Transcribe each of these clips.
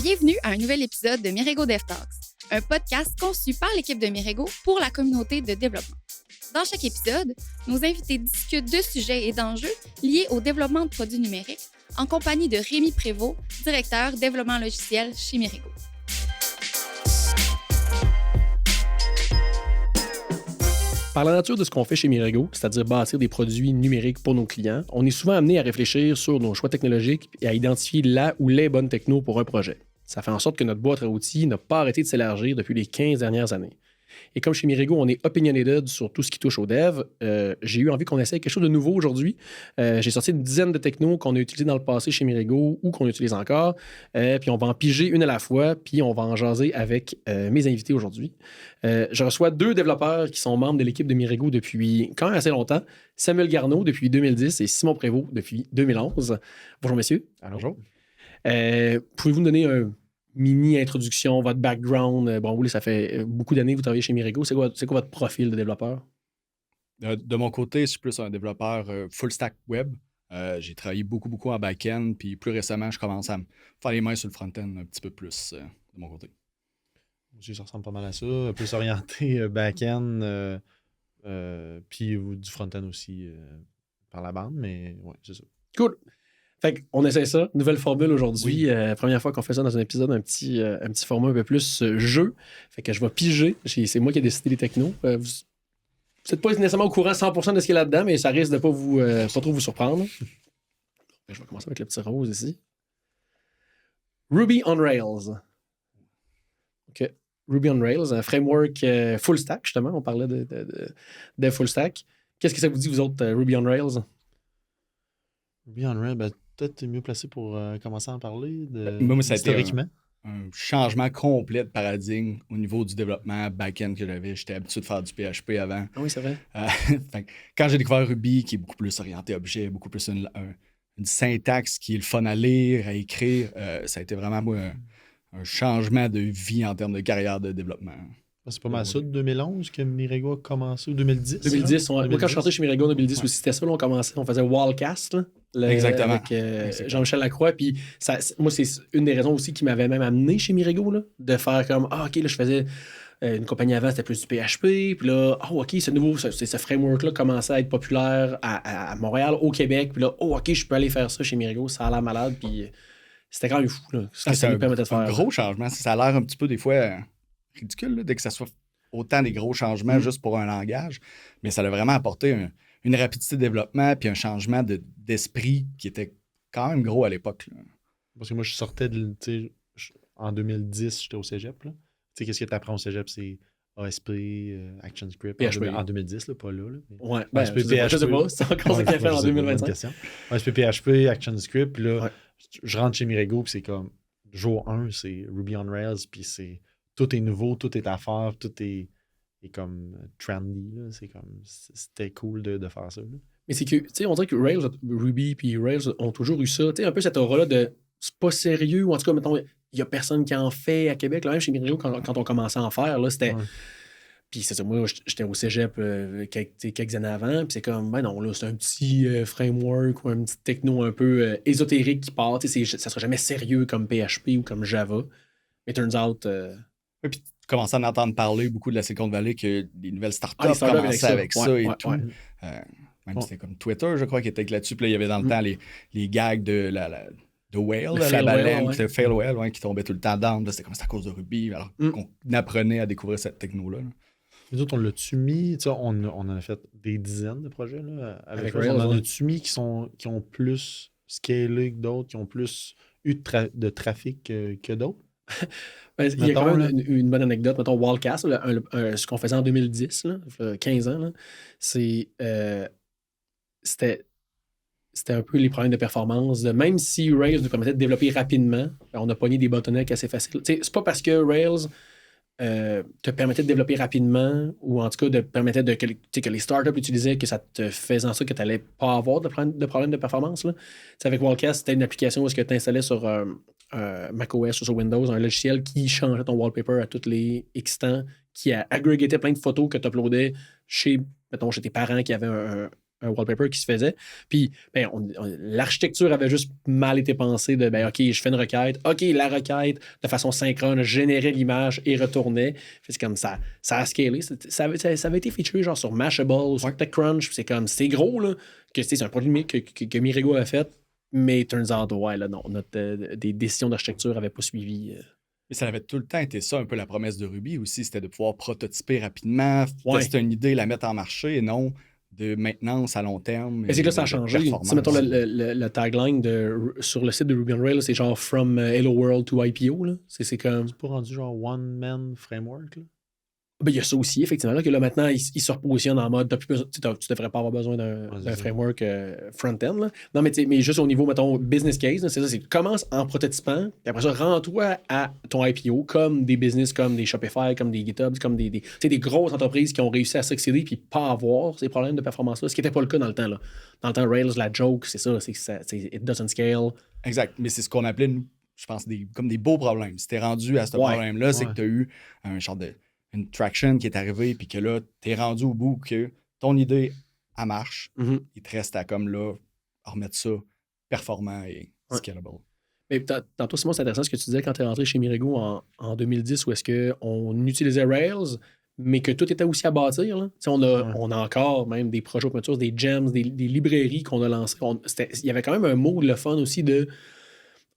Bienvenue à un nouvel épisode de Mirego Dev Talks, un podcast conçu par l'équipe de Mirego pour la communauté de développement. Dans chaque épisode, nos invités discutent de sujets et d'enjeux liés au développement de produits numériques en compagnie de Rémi Prévost, directeur développement logiciel chez Mirego. Par la nature de ce qu'on fait chez Mirego, c'est-à-dire bâtir des produits numériques pour nos clients, on est souvent amené à réfléchir sur nos choix technologiques et à identifier la ou les bonnes technos pour un projet. Ça fait en sorte que notre boîte à outils n'a pas arrêté de s'élargir depuis les 15 dernières années. Et comme chez Mirego, on est opinionated sur tout ce qui touche au dev, j'ai eu envie qu'on essaye quelque chose de nouveau aujourd'hui. J'ai sorti une dizaine de technos qu'on a utilisés dans le passé chez Mirego ou qu'on utilise encore. Puis on va en piger une à la fois, puis on va en jaser avec mes invités aujourd'hui. Je reçois deux développeurs qui sont membres de l'équipe de Mirego depuis quand même assez longtemps. Samuel Garneau depuis 2010 et Simon Prévost depuis 2011. Bonjour messieurs. Bonjour. Pouvez-vous me donner un mini-introduction, votre background? Bon, oui, ça fait beaucoup d'années que vous travaillez chez Mirego. C'est quoi votre profil de développeur? De mon côté, je suis plus un développeur full stack web. J'ai travaillé beaucoup en back-end, puis plus récemment, je commence à me faire les mains sur le front-end un petit peu plus de mon côté. Ça ressemble pas mal à ça. Plus orienté back-end, puis du front-end aussi par la bande, mais ouais, c'est ça. Cool. Fait qu'on essaie ça, nouvelle formule aujourd'hui. Oui. Première fois qu'on fait ça dans un épisode, un petit format un peu plus jeu. Fait que je vais piger. C'est moi qui ai décidé les technos. Vous n'êtes pas nécessairement au courant 100% de ce qu'il y a là-dedans, mais ça risque de pas trop vous surprendre. Je vais commencer avec le petit rose ici. Ruby on Rails. OK. Ruby on Rails, un framework full stack, justement. On parlait de full stack. Qu'est-ce que ça vous dit, vous autres, Ruby on Rails? Ruby on Rails, peut-être mieux placé pour commencer à en parler Moi, ça a été historiquement. un changement complet de paradigme au niveau du développement back-end que j'avais. J'étais habitué de faire du PHP avant. Ah oui, c'est vrai. Quand j'ai découvert Ruby, qui est beaucoup plus orienté objet, beaucoup plus une syntaxe qui est le fun à lire, à écrire, ça a été vraiment, moi, un changement de vie en termes de carrière de développement. C'est pas mal ça, de 2011 que Mirego a commencé, ou 2010? 2010, moi, quand je suis rentré chez Mirego en 2010 aussi, c'était ça, là, on faisait Wallcast, là, Exactement. avec Jean-Michel Lacroix, puis moi, c'est une des raisons aussi qui m'avait même amené chez Mirego, là, de faire comme, OK, là, je faisais une compagnie avant, c'était plus du PHP, puis là, OK, ce framework-là commençait à être populaire à Montréal, au Québec, puis là, OK, je peux aller faire ça chez Mirego, ça a l'air malade, puis c'était quand même fou, là, ce que ça nous permettait de faire. C'est un gros changement, ça a l'air un petit peu, des fois, ridicule, là, dès que ça soit autant des gros changements juste pour un langage, mais ça a vraiment apporté une rapidité de développement puis un changement d'esprit qui était quand même gros à l'époque. Là. Parce que moi, je sortais en 2010, j'étais au cégep. Tu sais, qu'est-ce que tu apprends au cégep? C'est ASP, ActionScript. PHP. En 2010, là, pas là. Mais... Ouais, ASP, je sais pas, c'est encore ça qu'il a fait en 2025. ASP, PHP, ActionScript, puis là, je rentre chez Mirego, puis c'est comme, jour 1, c'est Ruby on Rails, puis c'est tout est nouveau, tout est à faire, tout est comme trendy. Là. C'était cool de faire ça. Là. Mais c'est que, tu sais, on dirait que Ruby puis Rails ont toujours eu ça. Tu sais, un peu cette aura-là de c'est pas sérieux, ou en tout cas, mettons, il y a personne qui en fait à Québec. Là, même chez Mirego, quand on commençait à en faire, là, c'était. Ouais. Puis c'est ça, moi, j'étais au cégep quelques années avant, puis c'est comme, ben non, là, c'est un petit framework ou un petit techno un peu ésotérique qui part. Tu sais, ça sera jamais sérieux comme PHP ou comme Java. Mais turns out. Oui, puis tu commences à en entendre parler beaucoup de la Silicon Valley, que des nouvelles startups commençaient avec ça et tout. Même c'était comme Twitter, je crois, qui était là-dessus. Puis là, il y avait dans le temps les gags de Whale, la baleine, le Fail Whale, qui tombait tout le temps down. C'était comme c'est à cause de Ruby, alors qu'on apprenait à découvrir cette techno-là. Les autres, on l'a-tu mis? On en a fait des dizaines de projets là, avec Rails. On en a-tu mis qui ont plus scalé que d'autres, qui ont plus eu de trafic que d'autres? Il y a quand même une bonne anecdote. Mettons, Wallcast, ce qu'on faisait en 2010, là, 15 ans, là, c'était un peu les problèmes de performance. Même si Rails nous permettait de développer rapidement, on a pogné des bottlenecks assez faciles. C'est pas parce que Rails te permettait de développer rapidement ou en tout cas permettait que les startups l'utilisaient, que ça te faisait en sorte que tu n'allais pas avoir de problème de performance. Là. Avec Wallcast, c'était une application où tu installais sur macOS ou sur Windows un logiciel qui changeait ton wallpaper à tous les X temps, qui a aggregaté plein de photos que tu uploadais chez tes parents qui avaient un wallpaper qui se faisait. Puis, ben, l'architecture avait juste mal été pensée de, ben, OK, je fais une requête. OK, la requête, de façon synchrone, générait l'image et retournait. C'est comme ça a scalé. Ça avait été featuré genre sur Mashable, sur TechCrunch. C'est comme, c'est gros, là, que c'est un produit que Mirego a fait. Mais turns out, ouais, là, non, des décisions d'architecture n'avaient pas suivi. Et ça avait tout le temps été ça, un peu la promesse de Ruby aussi, c'était de pouvoir prototyper rapidement, tester une idée, la mettre en marché, et non de maintenance à long terme. Mais c'est que là, ça a changé. Mettons le tagline sur le site de Ruby on Rails, c'est genre From Hello World to IPO. Là. C'est comme... C'est pas rendu genre One Man Framework, là? Ben, il y a ça aussi, effectivement, là, que là, maintenant, il se repositionne en mode tu devrais pas avoir besoin d'un framework front-end. Là. Non, mais juste au niveau, mettons, business case, là, c'est ça, c'est commence en prototypant, puis après ça, rends-toi à ton IPO, comme des business, comme des Shopify, comme des GitHub, comme des grosses entreprises qui ont réussi à succéder puis pas avoir ces problèmes de performance-là, ce qui n'était pas le cas dans le temps. Là. Dans le temps, Rails, la joke, c'est ça, c'est it doesn't scale. Exact, mais c'est ce qu'on appelait, je pense, comme des beaux problèmes. Si t'es rendu à ce problème-là, c'est que t'as eu un genre de une traction qui est arrivée, puis que là, t'es rendu au bout que ton idée, elle marche. Il te reste à, comme là, remettre ça performant et scalable. Mais tantôt, Simon, c'est intéressant ce que tu disais quand tu es rentré chez Mirego en 2010, où est-ce qu'on utilisait Rails, mais que tout était aussi à bâtir. Là. On a encore même des projets open source, des gems, des librairies qu'on a lancées. Il y avait quand même un mot, le fun aussi de...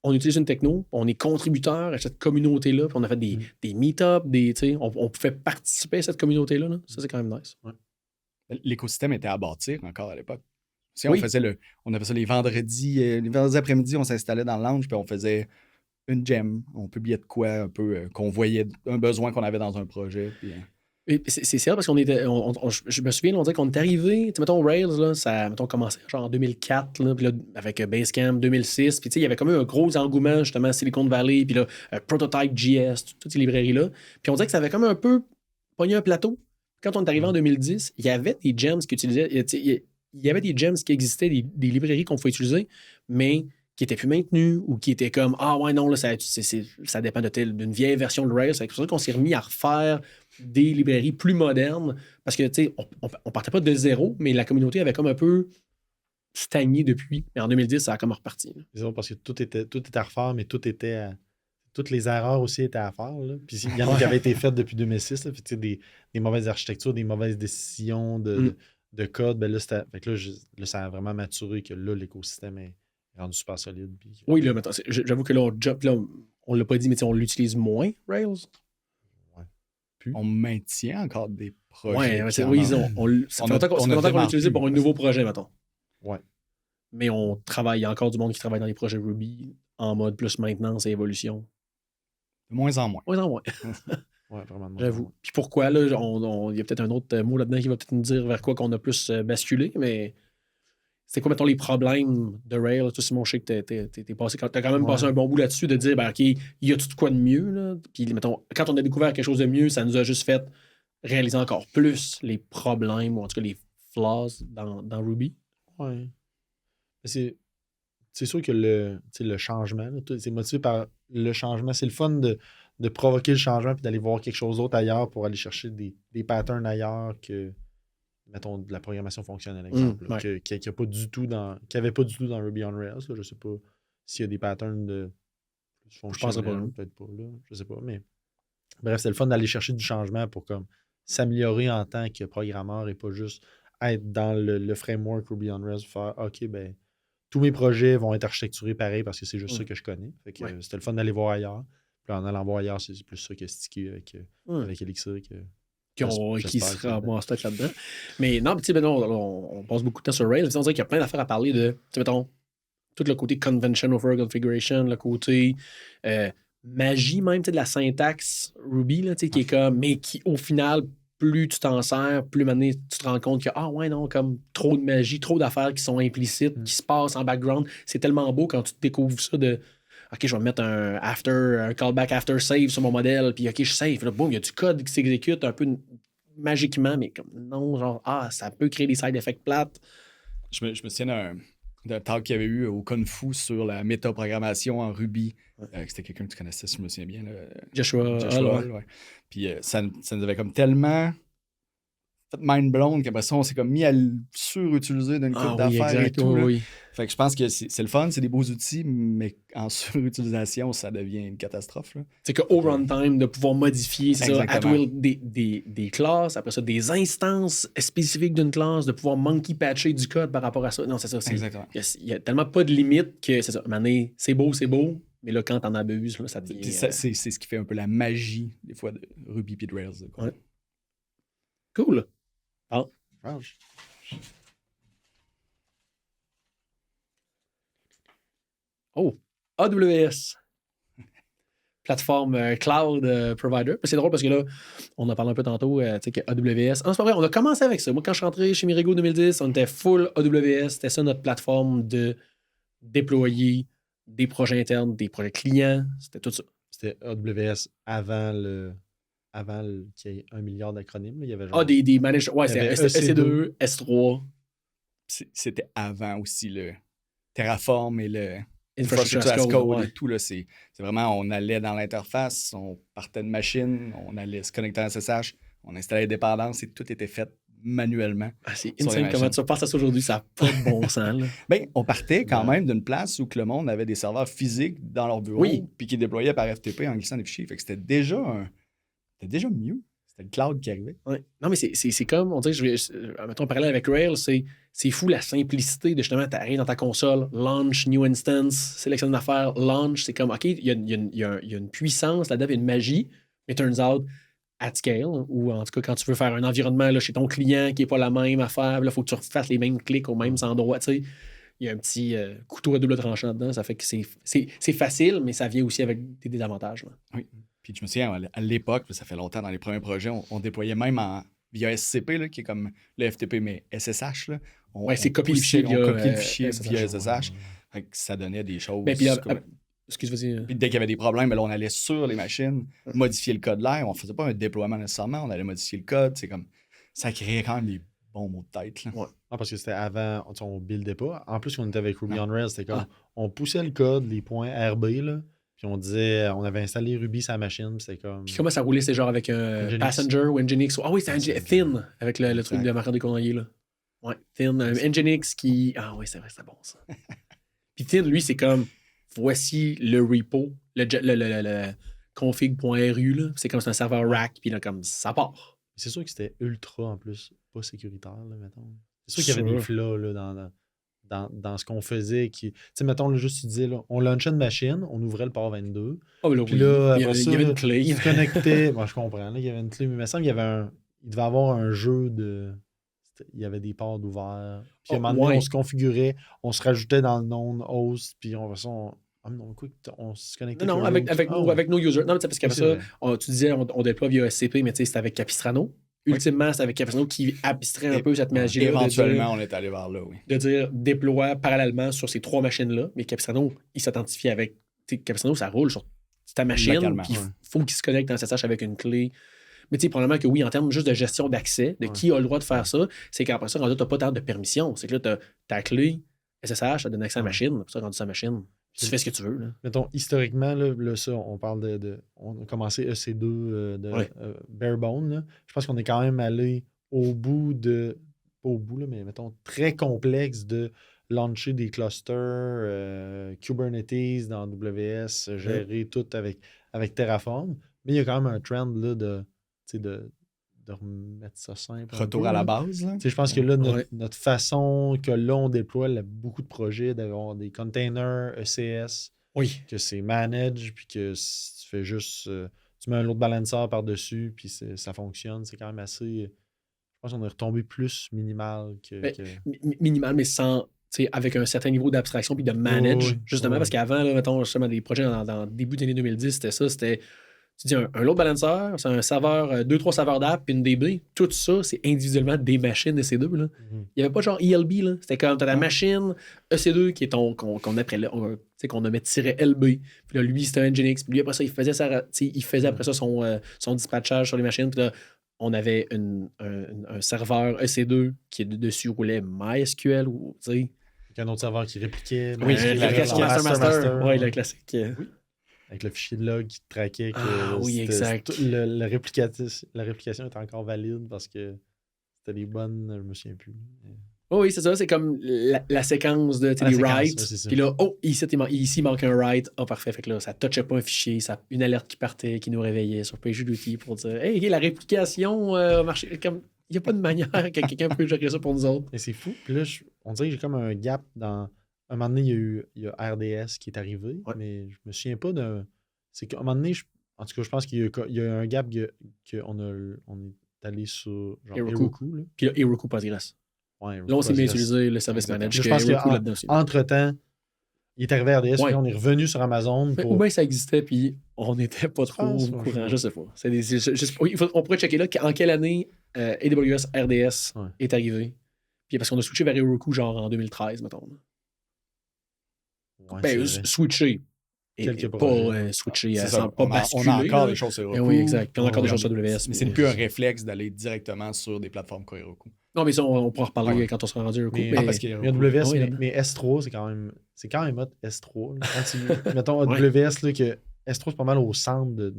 On utilise une techno, on est contributeur à cette communauté-là, puis on a fait des meet-ups, on pouvait participer à cette communauté-là. Là. Ça, c'est quand même nice. Ouais. L'écosystème était à bâtir encore à l'époque. On avait ça les vendredis après-midi, on s'installait dans le lounge, puis on faisait une gem, on publiait de quoi un peu, qu'on voyait un besoin qu'on avait dans un projet. Puis, Et c'est ça parce qu'on était. Je me souviens, on disait qu'on est arrivé. Mettons, Rails, là, ça a commencé genre en 2004, là, puis là, avec Basecamp 2006. Puis il y avait comme un gros engouement, justement, Silicon Valley, puis là, Prototype JS, toutes ces librairies-là. Puis on dirait que ça avait comme un peu pogné un plateau. Quand on est arrivé en 2010, il y avait des gems qui utilisaient. Il y avait des gems qui existaient, des librairies qu'on pouvait utiliser, mais qui n'étaient plus maintenues ou qui étaient comme ah ouais, non, là, ça dépend d'une vieille version de Rails. C'est pour ça qu'on s'est remis à refaire des librairies plus modernes parce que, tu sais, on partait pas de zéro, mais la communauté avait comme un peu stagné depuis. Mais en 2010, ça a comme reparti. C'est parce que tout était à refaire, mais toutes les erreurs aussi étaient à faire. Là. Puis il y en a qui avaient été faites depuis 2006. Là, puis, des mauvaises architectures, des mauvaises décisions de code. Ben là, là, ça a vraiment maturé que là, l'écosystème est rendu super solide. Puis, oui, là, maintenant, j'avoue que là, on l'a pas dit, mais on l'utilise moins, Rails. On maintient encore des projets. Ça fait longtemps qu'on l'a utilisé pour un nouveau projet, mettons. Ouais. Mais on travaille, il y a encore du monde qui travaille dans les projets Ruby en mode plus maintenance et évolution. De moins en moins. De moins en moins. Ouais, vraiment. J'avoue. Puis pourquoi, là, il y a peut-être un autre mot là-dedans qui va peut-être nous dire vers quoi qu'on a plus basculé, mais c'est quoi, mettons, les problèmes de Rails? Toi, Simon, je sais que t'as quand même passé un bon bout là-dessus de dire, ben, OK, il y a tout de quoi de mieux, là. Puis, mettons, quand on a découvert quelque chose de mieux, ça nous a juste fait réaliser encore plus les problèmes, ou en tout cas les flaws dans Ruby. Ouais. C'est sûr que le changement, c'est motivé par le changement. C'est le fun de provoquer le changement puis d'aller voir quelque chose d'autre ailleurs pour aller chercher des patterns ailleurs que, mettons, de la programmation fonctionnelle, exemple, qui n'avait pas du tout dans Ruby on Rails. Là. Je ne sais pas s'il y a des patterns de fonctionnels. Je pense pas. Peut-être pas, là. Je sais pas, mais bref, c'est le fun d'aller chercher du changement pour comme s'améliorer en tant que programmeur et pas juste être dans le framework Ruby on Rails faire OK, ben tous mes projets vont être architecturés pareil parce que c'est juste ça que je connais. Fait que c'était le fun d'aller voir ailleurs. Puis en allant voir ailleurs, c'est plus ça que stické avec Elixir qui se ramasse peut-être là-dedans. Mais non, tu sais, on passe beaucoup de temps sur Rails. On dirait qu'il y a plein d'affaires à parler de, tu sais, mettons, tout le côté convention over configuration, le côté magie même, tu sais, de la syntaxe Ruby, là, tu sais, qui est comme, mais qui, au final, plus tu t'en sers, plus maintenant tu te rends compte que, ah ouais, non, comme trop de magie, trop d'affaires qui sont implicites, qui se passent en background. C'est tellement beau quand tu découvres ça de OK, je vais mettre un callback after save sur mon modèle, puis OK, je save. Là, boum, il y a du code qui s'exécute un peu magiquement, mais comme non, genre, ça peut créer des side effects plates. Je me souviens d'un talk qu'il y avait eu au Kung Fu sur la métaprogrammation en Ruby. C'était quelqu'un que tu connaissais, si je me souviens bien. Là. Joshua ouais. Puis ça nous avait comme tellement fait mind blown, qu'après ça, on s'est comme mis à le surutiliser d'une couple d'affaires et tout. Oui. Fait que je pense que c'est le fun, c'est des beaux outils, mais en surutilisation, ça devient une catastrophe. C'est qu'au runtime, de pouvoir modifier at will des classes, après ça, des instances spécifiques d'une classe, de pouvoir monkey patcher du code par rapport à ça. Non, c'est ça. Exactement. Il y a tellement pas de limite que c'est ça. Mané, c'est beau, mais là, quand t'en abuses, là, ça devient... C'est ce qui fait un peu la magie, des fois, de Ruby et de Rails. Ouais. Cool. Ah. Oh, AWS. Plateforme cloud provider. C'est drôle parce que là, on en parle un peu tantôt, tu sais, que AWS. Non, c'est pas vrai, on a commencé avec ça. Moi, quand je suis rentré chez Mirego 2010, on était full AWS. C'était ça notre plateforme de déployer des projets internes, des projets clients. C'était tout ça. C'était AWS avant qu'il y ait 1 milliard d'acronymes. Il y avait genre... des managers. Ouais, c'était EC2, S3. C'était avant aussi le Terraform et le Infrastructure as Code et tout. Là, c'est vraiment, on allait dans l'interface, on partait de machine, on allait se connecter à SSH, on installait les dépendances et tout était fait manuellement. C'est insane comment tu passes à ça aujourd'hui, ça n'a pas de bon sens. Bien, on partait quand même d'une place où que le monde avait des serveurs physiques dans leur bureau puis qui déployaient par FTP en glissant des fichiers. Fait que c'était déjà mieux. C'était le cloud qui arrivait. Ouais. Non, mais c'est comme, on dirait, mettons, en parallèle avec Rails, c'est fou la simplicité de justement, t'arrives dans ta console, launch, new instance, sélectionne une affaire, launch. C'est comme, OK, il y a une puissance là-dedans, il y a une magie, mais turns out, at scale, ou en tout cas, quand tu veux faire un environnement là, chez ton client qui n'est pas la même affaire, il faut que tu refasses les mêmes clics aux mêmes endroits, tu sais. Il y a un petit couteau à double tranchant dedans, ça fait que c'est facile, mais ça vient aussi avec des désavantages. Là. Oui. Puis je me souviens, à l'époque, ça fait longtemps, dans les premiers projets, on déployait même via SCP, là, qui est comme le FTP, mais SSH. Là, c'est copier le fichier via SSH. Fait que ça donnait des choses. Ben, excuse-moi. Puis dès qu'il y avait des problèmes, là, on allait sur les machines, modifier le code là. On ne faisait pas un déploiement nécessairement, on allait modifier le code. C'est comme ça créait quand même des bons mots de tête. Là. Ouais. Parce que c'était avant, on buildait pas. En plus, on était avec Ruby on Rails, c'était comme on poussait le code, les points RB, là. Puis on disait, on avait installé Ruby sur la machine, puis c'était comme... Puis comment ça roulait? C'était genre avec un Passenger ou Nginx? Ah oui, c'était Thin, avec le truc de Marc Descournaillers, là. Ouais, Thin, Nginx qui... Ah oui, c'est vrai, c'était bon, ça. Puis Thin, lui, c'est comme, voici le repo, le config.ru, là. C'est comme c'est un serveur rack, puis là, comme, ça part. C'est sûr que c'était ultra, en plus, pas sécuritaire, là, mettons. C'est sûr qu'il y avait des flaws, là, dans ce qu'on faisait. Tu sais, mettons, là, juste tu disais, là, on launchait une machine, on ouvrait le port 22. Oh, là, puis là, après il y avait une clé. Il se connectait. Moi, je comprends, là, il y avait une clé, mais il me semble qu'il y avait il devait avoir un jeu de... Il y avait des ports ouverts. Puis à un moment donné, on se configurait, on se rajoutait dans le non-host, puis on se connectait. Non, avec nos users. Non, mais parce qu'après ça, tu disais, on déploie via SCP, mais tu sais, c'était avec Capistrano. Ultimement, c'est avec Capistrano qui abstrait un peu cette magie-là. Éventuellement, on est allé vers là, oui. De dire déploie parallèlement sur ces 3 machines-là, mais Capistrano, il s'identifie avec. Capistrano, ça roule sur ta machine, puis il faut qu'il se connecte en SSH avec une clé. Mais tu sais, probablement que oui, en termes juste de gestion d'accès, de qui a le droit de faire ça, c'est qu'après ça, rendu, tu n'as pas tant de permission. C'est que là, tu as ta clé SSH, ça donne accès à la machine, après ça, rendu sa machine. Tu fais ce que tu veux. Là. Mettons, historiquement, là, ça, on parle on a commencé EC2 Barebone. Là. Je pense qu'on est quand même allé au bout pas au bout, là, mais mettons, très complexe de launcher des clusters, Kubernetes dans AWS, gérer tout avec Terraform. Mais il y a quand même un trend là, de remettre ça simple. Retour à la base. Je pense que là, notre façon que là, on déploie beaucoup de projets, d'avoir des containers ECS, que c'est manage, puis que si tu fais juste... tu mets un load balancer par-dessus, puis ça fonctionne. C'est quand même assez... Je pense qu'on est retombé plus minimal minimal, mais sans... avec un certain niveau d'abstraction puis de manage, justement, parce qu'avant, là, mettons, justement, des projets dans le début de l'année 2010, c'était tu dis un load balancer, c'est un serveur, 2-3 serveurs d'app, puis une DB. Tout ça, c'est individuellement des machines EC2. Là. Il n'y avait pas genre ELB. Là. C'était comme tu as la machine EC2 qui est qu'on nommait -LB. Puis là, lui, c'était un Nginx. Puis lui, après ça, il faisait après ça son dispatchage sur les machines. Puis là, on avait un serveur EC2 qui dessus roulait MySQL ou un autre serveur qui répliquait. Oui, le master. Oui, le classique. Oui. Avec le fichier de log qui traquait que oui, exact. La réplication était encore valide parce que c'était les bonnes, je me souviens plus. Oh oui, c'est ça, c'est comme la séquence de des writes. Puis là, ici, il manque un write. Oh, parfait. Fait que là, ça touchait pas un fichier, ça une alerte qui partait, qui nous réveillait sur PagerDuty pour dire hey, la réplication a marché. Comme, il n'y a pas de manière que quelqu'un peut gérer ça pour nous autres. Et c'est fou. Puis là, on dirait que j'ai comme un gap dans. Un moment donné, il y a RDS qui est arrivé, mais je me souviens pas de. C'est qu'à un moment donné, en tout cas, je pense qu'il y a un gap qu'on est allé sur Heroku. Puis là, Heroku Postgres. Ouais, là, on s'est mis à utiliser le service manager. Je pense qu'entre-temps, il est arrivé à RDS, puis on est revenu sur Amazon. Ou bien ça existait, puis on n'était pas trop au courant. Je sais pas. On pourrait checker là en quelle année AWS RDS est arrivé. Puis parce qu'on a switché vers Heroku genre en 2013, mettons. Ouais, switché. Pas switché pas basculer. On a encore des choses sur Heroku. Oui, exact. Puis on a encore des choses sur AWS. Mais c'est plus un réflexe d'aller directement sur des plateformes comme Heroku. Non, mais ça, on pourra en reparler quand on sera rendu Heroku. Parce qu'il y a AWS, mais S3, c'est quand même hot S3. Quand mettons AWS, là, que S3, c'est pas mal au centre de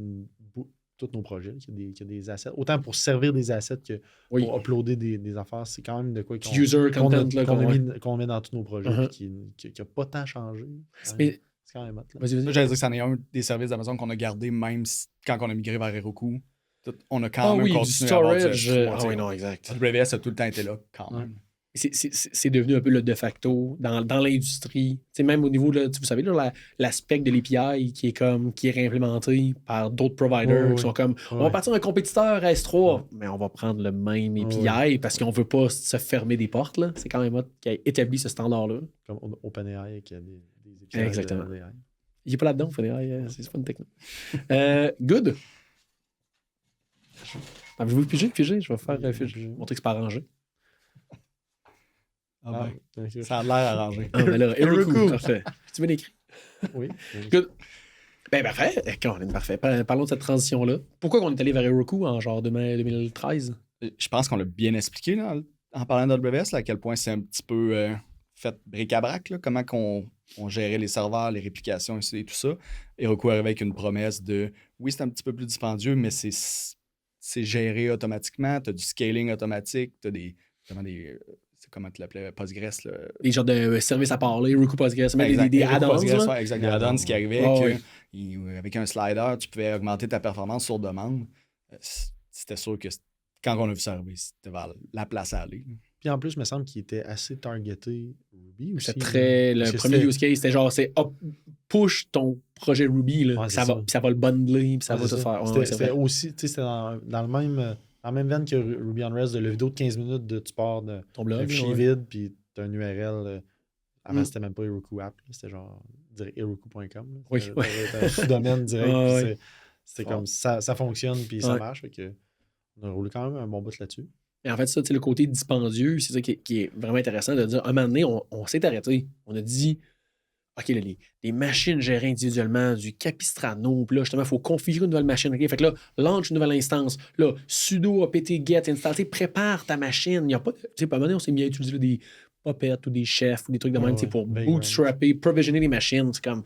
tous nos projets. Il y a des assets. Autant pour servir des assets que pour uploader des affaires. C'est quand même de quoi qu'on met dans tous nos projets qui n'a pas tant changé. C'est quand même hot. J'allais dire que c'en est un des services d'Amazon qu'on a gardé même quand on a migré vers Heroku. On a quand même continué à avoir du storage. Oui, non, exact. AWS a tout le temps été là, quand même. C'est devenu un peu le de facto dans l'industrie. T'sais, même au niveau, là, vous savez, là, l'aspect de l'API qui est réimplémenté par d'autres providers qui sont comme on va partir d'un compétiteur S3, mais on va prendre le même API parce qu'on ne veut pas se fermer des portes. Là. C'est quand même autre qui a établi ce standard-là. Comme OpenAI qui a des API. Exactement. Il n'est pas là-dedans, OpenAI. C'est pas une techno. Good. Avez-vous pigé? Je vais faire montrer que c'est pas arrangé. Ça a l'air arrangé. Ah, ben là, Heroku, parfait. Tu bien écrit? Oui. Good. Ben, parfait. Parfait. Parlons de cette transition-là. Pourquoi on est allé vers Heroku en genre 2013? Je pense qu'on l'a bien expliqué là, en parlant d'AWS, à quel point c'est un petit peu fait bric-à-brac, comment on gérait les serveurs, les réplications et tout ça. Heroku arrivait avec une promesse de oui, c'est un petit peu plus dispendieux, mais c'est géré automatiquement. Tu as du scaling automatique, tu as des comment tu l'appelais, Postgres. Là. Des genres de services à parler, Heroku Postgres, mais des add-ons. Exact, des add-ons qui arrivaient avec un slider, tu pouvais augmenter ta performance sur demande. C'était sûr que quand on a vu ça arriver, c'était vers la place à aller. Puis en plus, il me semble qu'il était assez targeté Ruby aussi. Le premier use case, c'était genre, push ton projet Ruby, là, ça va le bundler, puis ça va tout faire. C'était aussi, tu sais, c'était dans le même... En même veine que Ruby on Rails, le vidéo de 15 minutes de tu pars de ton blog, un fichier vide, puis tu as une URL. Avant, c'était même pas Heroku App. C'était genre, heroku.com. Oui. T'as un sous-domaine direct. C'était comme ça fonctionne, puis ça marche. Fait que on a roulé quand même un bon bout là-dessus. Et en fait, ça, le côté dispendieux, c'est ça qui est vraiment intéressant de dire, à un moment donné, on s'est arrêté. On a dit, OK, là, les machines gérées individuellement, du Capistrano, puis là, justement, il faut configurer une nouvelle machine. Okay? Fait que là, launch une nouvelle instance. Là, sudo apt get install. Prépare ta machine. Il n'y a pas. Tu sais, à un moment donné, on s'est mis à utiliser là, des Puppet ou des chefs ou des trucs de même pour bootstrapper, provisionner les machines. C'est comme.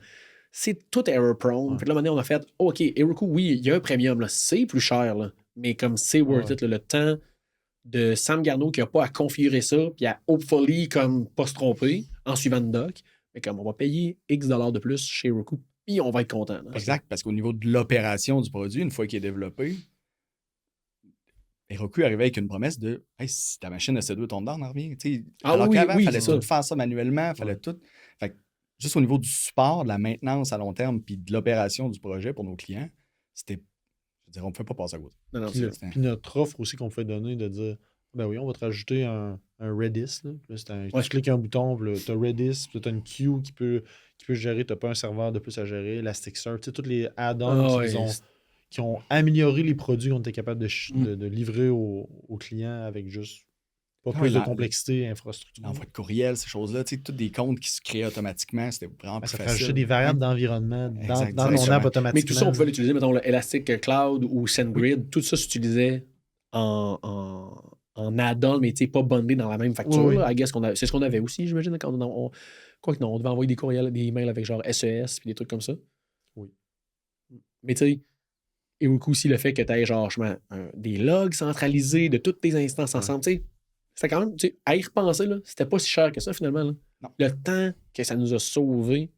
C'est tout error prone. Fait que là, à un moment donné, on a fait, OK, Heroku, oui, il y a un premium, là, c'est plus cher, là, mais comme c'est worth it, là, le temps de Sam Garneau qui n'a pas à configurer ça, puis à hopefully, comme, pas se tromper en suivant le doc. Mais comme on va payer X $ de plus chez Heroku, puis on va être content. Là. Exact, parce qu'au niveau de l'opération du produit, une fois qu'il est développé, Heroku arrivait avec une promesse de hey, si ta machine a C2 ton dedans, on en revient. Alors qu'avant, il fallait tout faire ça manuellement, il fallait tout. Fait que, juste au niveau du support, de la maintenance à long terme, puis de l'opération du projet pour nos clients, c'était. Je veux dire, on ne pouvait pas passer à côté. Puis notre offre aussi qu'on fait donner de dire ben oui, on va te rajouter un Redis. Là. Tu cliques un bouton, tu as Redis, tu as une queue qui peut gérer, tu n'as pas un serveur de plus à gérer, Elasticsearch, tous les add-ons qui ont amélioré les produits qu'on était capable de livrer aux clients avec juste pas plus de complexité, infrastructure. L'envoi de courriel, ces choses-là, tous des comptes qui se créaient automatiquement, c'était vraiment plus facile. Ça rajoutait des variables d'environnement dans ton app automatiquement. Mais tout ça, on pouvait l'utiliser, mettons, le Elastic Cloud ou SendGrid, tout ça s'utilisait en add-on, mais pas bundlé dans la même facture. Oui. I guess c'est ce qu'on avait aussi, j'imagine, quand quoi que non, on devait envoyer des courriels, des emails avec genre SES puis des trucs comme ça. Oui. Mais tu sais, Heroku aussi le fait que tu aies genre des logs centralisés de toutes tes instances ensemble. Tu sais, c'était quand même, tu sais, à y repenser, là, c'était pas si cher que ça, finalement. Là. Non. Le temps que ça nous a sauvés.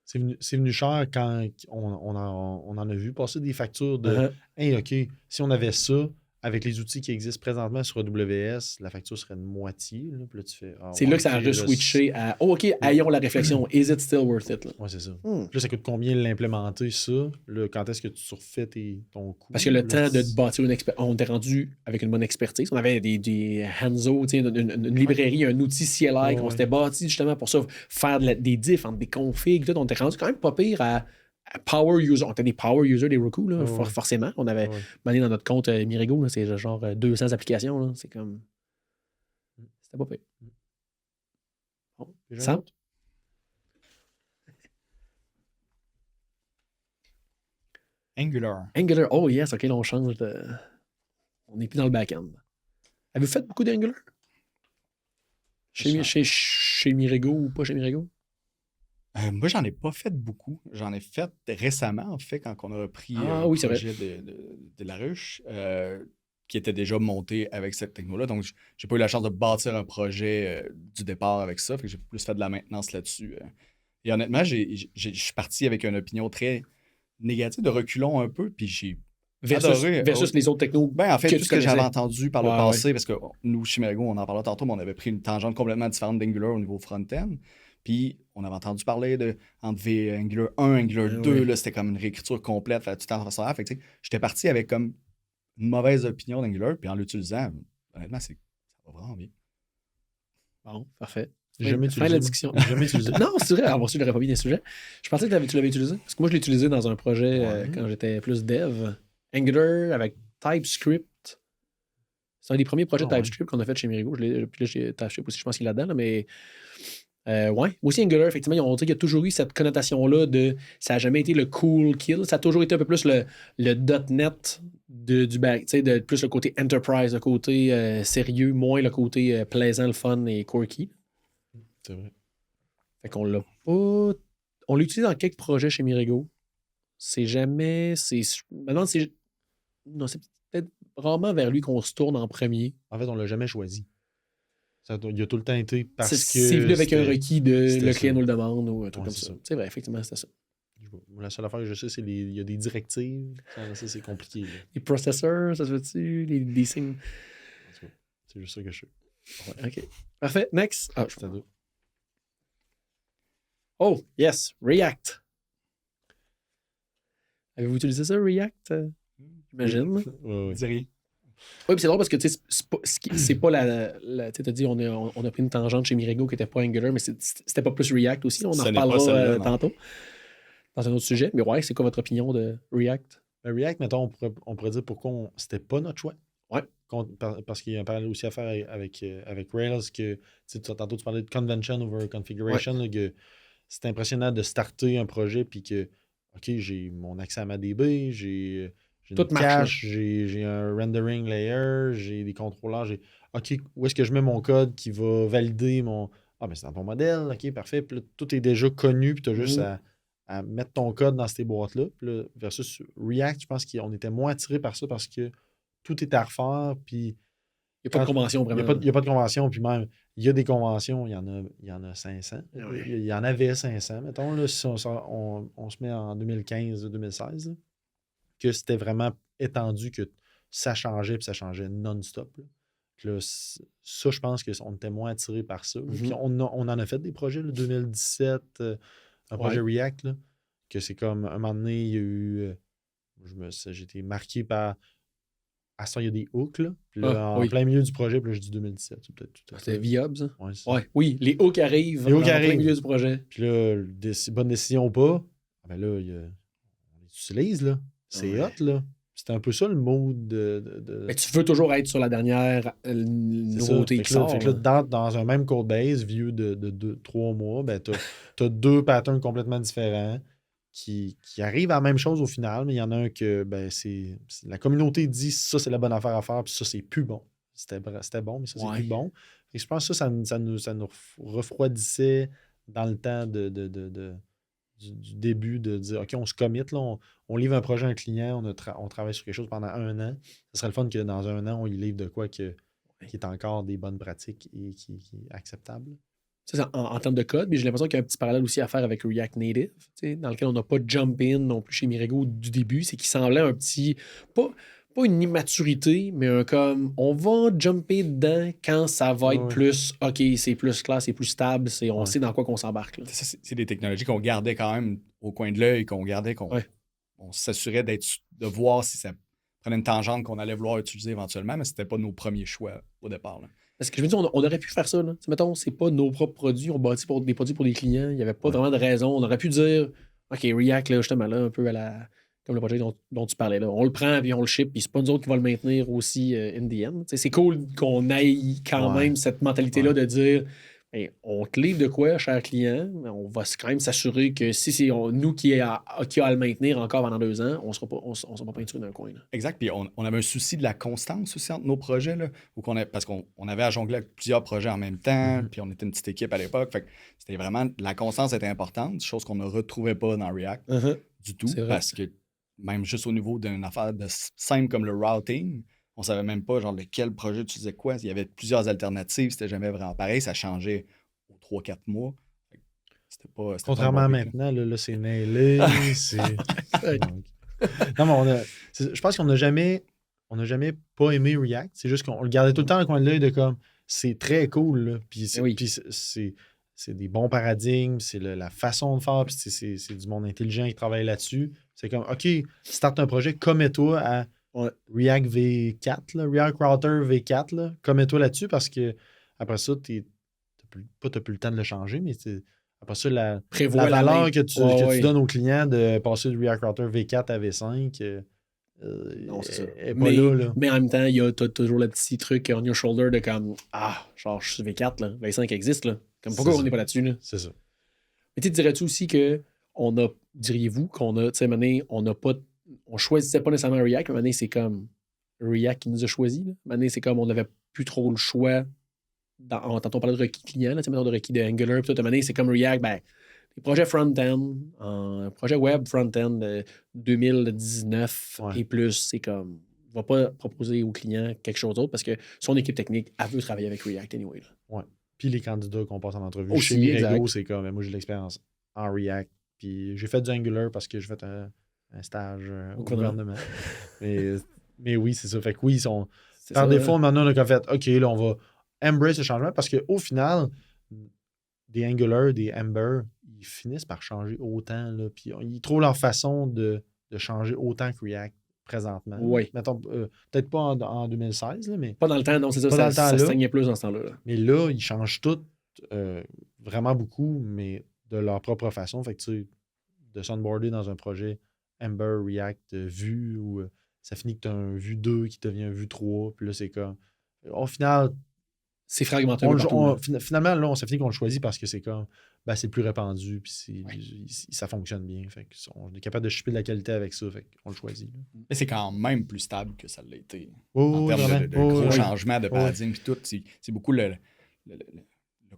C'est venu cher quand on en a vu passer des factures de hey, OK, si on avait ça, avec les outils qui existent présentement sur AWS, la facture serait de moitié. Là, puis là, tu fais, c'est là que ça a re-switché à OK, ayons la réflexion. Is it still worth it? Oui, c'est ça. Puis là, ça coûte combien l'implémenter, ça? Là, quand est-ce que tu surfais ton coût? Parce que le temps de bâtir une expertise, on était rendu avec une bonne expertise. On avait des Hanzo, une librairie, un outil CLI qu'on s'était bâti justement pour ça, faire des diffs entre des configs. Tout. On était rendu quand même pas pire à power user. On était des power users des Roku, là, forcément. On avait mané dans notre compte Mirego, là, c'est genre 200 applications. Là. C'est comme. C'était pas pire. Bon, Sam? Angular. Oh yes, OK, là, on change de. On n'est plus dans le back-end. Avez-vous fait beaucoup d'Angular? Chez Mirego ou pas chez Mirego? Moi, j'en ai pas fait beaucoup. J'en ai fait récemment, en fait, quand on a repris le projet de La Ruche, qui était déjà monté avec cette techno-là. Donc, j'ai pas eu la chance de bâtir un projet du départ avec ça. Fait que j'ai plus fait de la maintenance là-dessus. Et honnêtement, je suis parti avec une opinion très négative, de reculons un peu, puis j'ai adoré. Versus les autres technos. Ben, en fait, tout ce que j'avais entendu par le passé, parce que nous, chez Mirego, on en parlait tantôt, mais on avait pris une tangente complètement différente d'Angular au niveau front-end. Puis, on avait entendu parler de entre Angular 1 et Angular 2, là, c'était comme une réécriture complète, fallait tout en faire. Fait que, j'étais parti avec comme une mauvaise opinion d'Angular, puis en l'utilisant, honnêtement, ça va vraiment bien. Bon, parfait. J'ai jamais utilisé. La discussion. Jamais utilisé. Non, c'est vrai. Alors, je l'aurais pas mis dans le sujet. Je pensais que tu l'avais utilisé. Parce que moi, je l'ai utilisé dans un projet quand j'étais plus dev. Angular avec TypeScript. C'est un des premiers projets de TypeScript qu'on a fait chez Mirego. Puis là, j'ai TypeScript aussi, je pense qu'il est là-dedans. Là, mais aussi Angular, effectivement, ils ont dit qu'il y a toujours eu cette connotation-là de ça n'a jamais été le cool kill. Ça a toujours été un peu plus le .NET du back, tu sais, plus le côté enterprise, le côté sérieux, moins le côté plaisant, le fun et quirky. C'est vrai. Fait qu'on l'a pas. On l'utilise dans quelques projets chez Mirego. C'est jamais. Maintenant, c'est peut-être rarement vers lui qu'on se tourne en premier. En fait, on l'a jamais choisi. Il a tout le temps été parce que. C'est venu avec un requis de le client nous le demande ou un truc comme ça. C'est vrai, effectivement, c'était ça. La seule affaire que je sais, c'est qu'il y a des directives. Ça, c'est compliqué. Là. Les processeurs, ça se fait-tu? Les signes. C'est juste ça que je sais. Ouais, OK. Parfait. Next. Ah, je t'adore. Oh, yes. React. Avez-vous utilisé ça, React? J'imagine. Oui. Dis rien. Oui, puis c'est drôle parce que c'est pas tu as dit, on a pris une tangente chez Mirego qui n'était pas Angular, mais c'était pas plus React aussi. On en reparlera tantôt dans un autre sujet. Mais ouais, c'est quoi votre opinion de React? React, mettons, on pourrait dire pourquoi c'était pas notre choix. Ouais. Parce qu'il y a un parallèle aussi à faire avec Rails, que tantôt tu parlais de convention over configuration, là, que c'est impressionnant de starter un projet puis que, OK, j'ai mon accès à ma DB, j'ai une cache, j'ai un rendering layer, j'ai des contrôleurs, OK, où est-ce que je mets mon code qui va valider mon... Ah, mais c'est dans ton modèle, OK, parfait. Puis là, tout est déjà connu, puis tu as juste à mettre ton code dans ces boîtes-là. Puis là, versus React, je pense qu'on était moins attiré par ça parce que tout est à refaire, puis... Il n'y a pas de convention, vraiment. Il n'y a pas de convention, puis même, il y a des conventions, il y en a 500. Oui. Il y en avait 500, mettons, là, si on se met en 2015-2016, que c'était vraiment étendu, que ça changeait, puis ça changeait non-stop. Là, ça, je pense qu'on était moins attiré par ça. Puis on en a fait des projets, là, 2017, un projet React, là, que c'est comme, un moment donné, il y a eu... j'ai été marqué par... À ce temps, il y a des hooks, là. Puis là, en plein milieu du projet, puis là, je dis 2017. C'est peut-être tout à fait. C'était viable, ça? Ouais, oui, les hooks arrivent. En plein milieu du projet. Puis là, bonne décision ou pas, ben là, on les utilise, là. C'est hot, là. C'est un peu ça le mode de... Mais tu veux toujours être sur la dernière nouveauté qui sort. Fait que là, dans un même codebase, vieux de 3 mois, ben t'as 2 patterns complètement différents qui arrivent à la même chose au final, mais il y en a un que c'est la communauté dit ça, c'est la bonne affaire à faire, puis ça, c'est plus bon. C'était bon, mais ça, c'est plus bon. Et je pense que ça nous refroidissait dans le temps du début de dire OK, on se commit, là, on livre un projet à un client, on travaille sur quelque chose pendant 1 an. Ce serait le fun que dans 1 an, on y livre de quoi que qui est encore des bonnes pratiques et qui est acceptable. C'est en termes de code, mais j'ai l'impression qu'il y a un petit parallèle aussi à faire avec React Native, dans lequel on n'a pas jump in non plus chez Mirego du début. C'est qu'il semblait un petit. Pas une immaturité, mais un comme on va jumper dedans quand ça va être plus OK, c'est plus classe, c'est plus stable, on sait dans quoi qu'on s'embarque. C'est des technologies qu'on gardait quand même au coin de l'œil, on s'assurait de voir si ça prenait une tangente qu'on allait vouloir utiliser éventuellement, mais c'était pas nos premiers choix au départ. Là. Parce que je veux dire, on aurait pu faire ça. Là. Mettons, c'est pas nos propres produits, on bâtit des produits pour des clients. Il n'y avait pas vraiment de raison. On aurait pu dire, OK, React, là, justement, là, un peu comme le projet dont tu parlais. Là. On le prend, puis on le ship, puis c'est pas nous autres qui va le maintenir aussi in the end. C'est cool qu'on ait quand même cette mentalité-là de dire, hey, on te livre de quoi, cher client, mais on va quand même s'assurer que si c'est nous qui a à le maintenir encore pendant 2 ans, on ne sera pas peinturé dans un coin. Là. Exact. Puis on avait un souci de la constance aussi entre nos projets. Là, parce qu'on avait à jongler avec plusieurs projets en même temps, puis on était une petite équipe à l'époque. Fait que c'était vraiment. La constance était importante, chose qu'on ne retrouvait pas dans React du tout. Parce que même juste au niveau d'une affaire de simple comme le routing, on savait même pas genre lequel projet utilisait quoi. Il y avait plusieurs alternatives, c'était jamais vraiment pareil. Ça changeait aux 3-4 mois. C'était pas. Contrairement à maintenant, là, c'est nailé. Non, mais je pense qu'on n'a jamais pas aimé React. C'est juste qu'on le gardait tout le temps dans le coin de l'œil de comme c'est très cool. Là. Puis c'est des bons paradigmes, c'est la façon de faire, puis c'est du monde intelligent qui travaille là-dessus. C'est comme, OK, starte un projet, commets-toi à React V4, là, React Router V4, là, commets-toi là-dessus parce que après ça, t'as plus le temps de le changer, mais après ça, la valeur que tu donnes aux clients de passer de React Router V4 à V5 non, c'est ça. Est pas là. Mais en même temps, t'as toujours le petit truc on your shoulder de comme genre je suis V4, là, V5 existe, là. Comme pourquoi on n'est pas là-dessus, là? C'est ça. Mais tu dirais-tu aussi que diriez-vous qu'on a, tu sais, Mané, on choisissait pas nécessairement React, mais Mané, c'est comme React qui nous a choisi. Mané, c'est comme on n'avait plus trop le choix. Tantôt on parlait de requis client, là, mettons de requis de Angular, puis tout, Mané, c'est comme React, les projets front-end, projet web front-end de 2019 et plus, c'est comme, on va pas proposer au client quelque chose d'autre parce que son équipe technique, elle veut travailler avec React anyway. Là. Ouais. Puis les candidats qu'on passe en entrevue chez Mirego, c'est comme, moi j'ai de l'expérience en React. Puis j'ai fait du Angular parce que j'ai fait un stage au gouvernement. mais oui, c'est ça. Fait que oui, par défaut, maintenant, on a fait, OK, là, on va embrace le changement parce qu'au final, des Angular, des Ember, ils finissent par changer autant. Là, puis ils trouvent leur façon de changer autant que React présentement. Oui. Mettons, peut-être pas en 2016, là, mais... Pas dans le temps, non, c'est ça. Ça saignait plus dans ce temps-là. Là. Mais là, ils changent tout vraiment beaucoup, mais de leur propre façon. Fait que tu sais, de sunboarder dans un projet Ember, React, Vue, ou ça finit que tu as un Vue 2 qui devient un Vue 3. Puis là, c'est comme... Au final... C'est fragmenté finalement, là, ça finit qu'on le choisit parce que c'est comme... c'est plus répandu, puis ça fonctionne bien. Fait on est capable de shipper de la qualité avec ça, fait qu'on le choisit. Là. Mais c'est quand même plus stable que ça l'a été. En termes de gros changements de paradigme et tout. C'est beaucoup le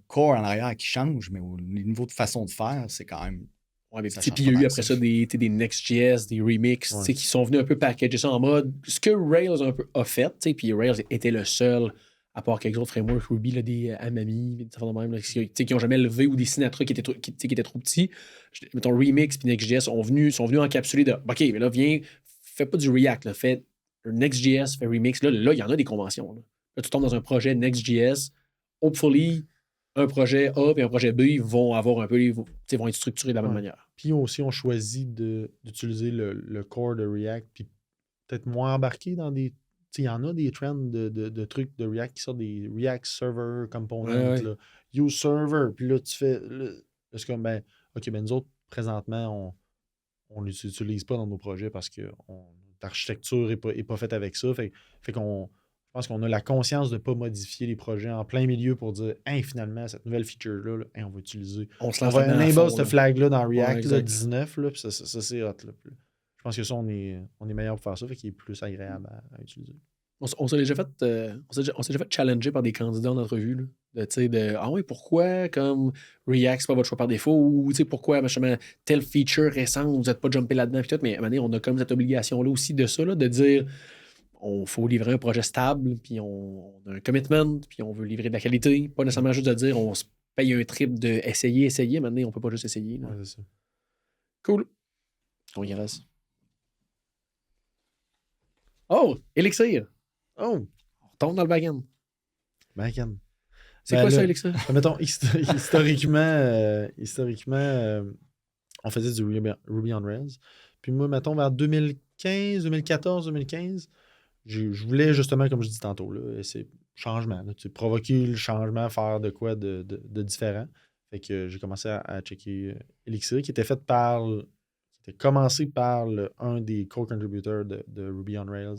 corps en arrière qui change, mais au niveau de façon de faire, c'est quand même... Puis il y a eu après ça des Next.js, des remix qui sont venus un peu packager ça en mode ce que Rails a fait, puis Rails était le seul, à part quelques autres frameworks Ruby, là, des Amami, des affaires de même, là, qui n'ont jamais levé, ou des Sinatra qui étaient trop petits. Mettons Remix puis Next.js sont venus encapsuler de OK, mais là, viens, fais pas du React, là, fais Next.js, fais Remix. Là, il y en a des conventions. Là, tu tombes dans un projet Next.js, hopefully, un projet A et un projet B vont avoir un peu, vont être structurés de la même manière. Puis aussi, on choisit d'utiliser le core de React, puis peut-être moins embarqué dans des... Il y en a des trends de trucs de React qui sortent des React Server Components, là, Use Server, puis là, tu fais... c'est comme, OK, nous autres, présentement, on ne l'utilise pas dans nos projets parce que notre architecture n'est pas faite avec ça. Fait qu'on... Je pense qu'on a la conscience de ne pas modifier les projets en plein milieu pour dire finalement, cette nouvelle feature-là, on va utiliser. On va enable cette flag-là dans React 19, là, puis ça c'est hot. Là. Je pense que ça, on est meilleur pour faire ça, fait qu'il est plus agréable à utiliser. On s'est déjà fait challenger par des candidats en entrevue. Pourquoi comme React, c'est pas votre choix par défaut, ou pourquoi telle feature récente, vous n'êtes pas jumpé là-dedans, puis tout, mais à un moment donné, on a comme cette obligation-là aussi de ça, là, de dire on faut livrer un projet stable, puis on a un commitment, puis on veut livrer de la qualité. Pas nécessairement juste de dire on se paye un trip de essayer. Maintenant, on peut pas juste essayer. Ouais, c'est ça. Cool. On y reste. Oh, Elixir. Oh, On retourne dans le back-end. back-end. C'est Ben quoi là, ça, Elixir? Mettons, historiquement, on faisait du Ruby on Rails. Puis moi, mettons, vers 2015, je voulais justement, comme je dis tantôt, là, c'est changement. Là, provoquer le changement, faire de quoi de différent. Fait que j'ai commencé à checker Elixir, qui était commencé par un des co-contributors de Ruby on Rails,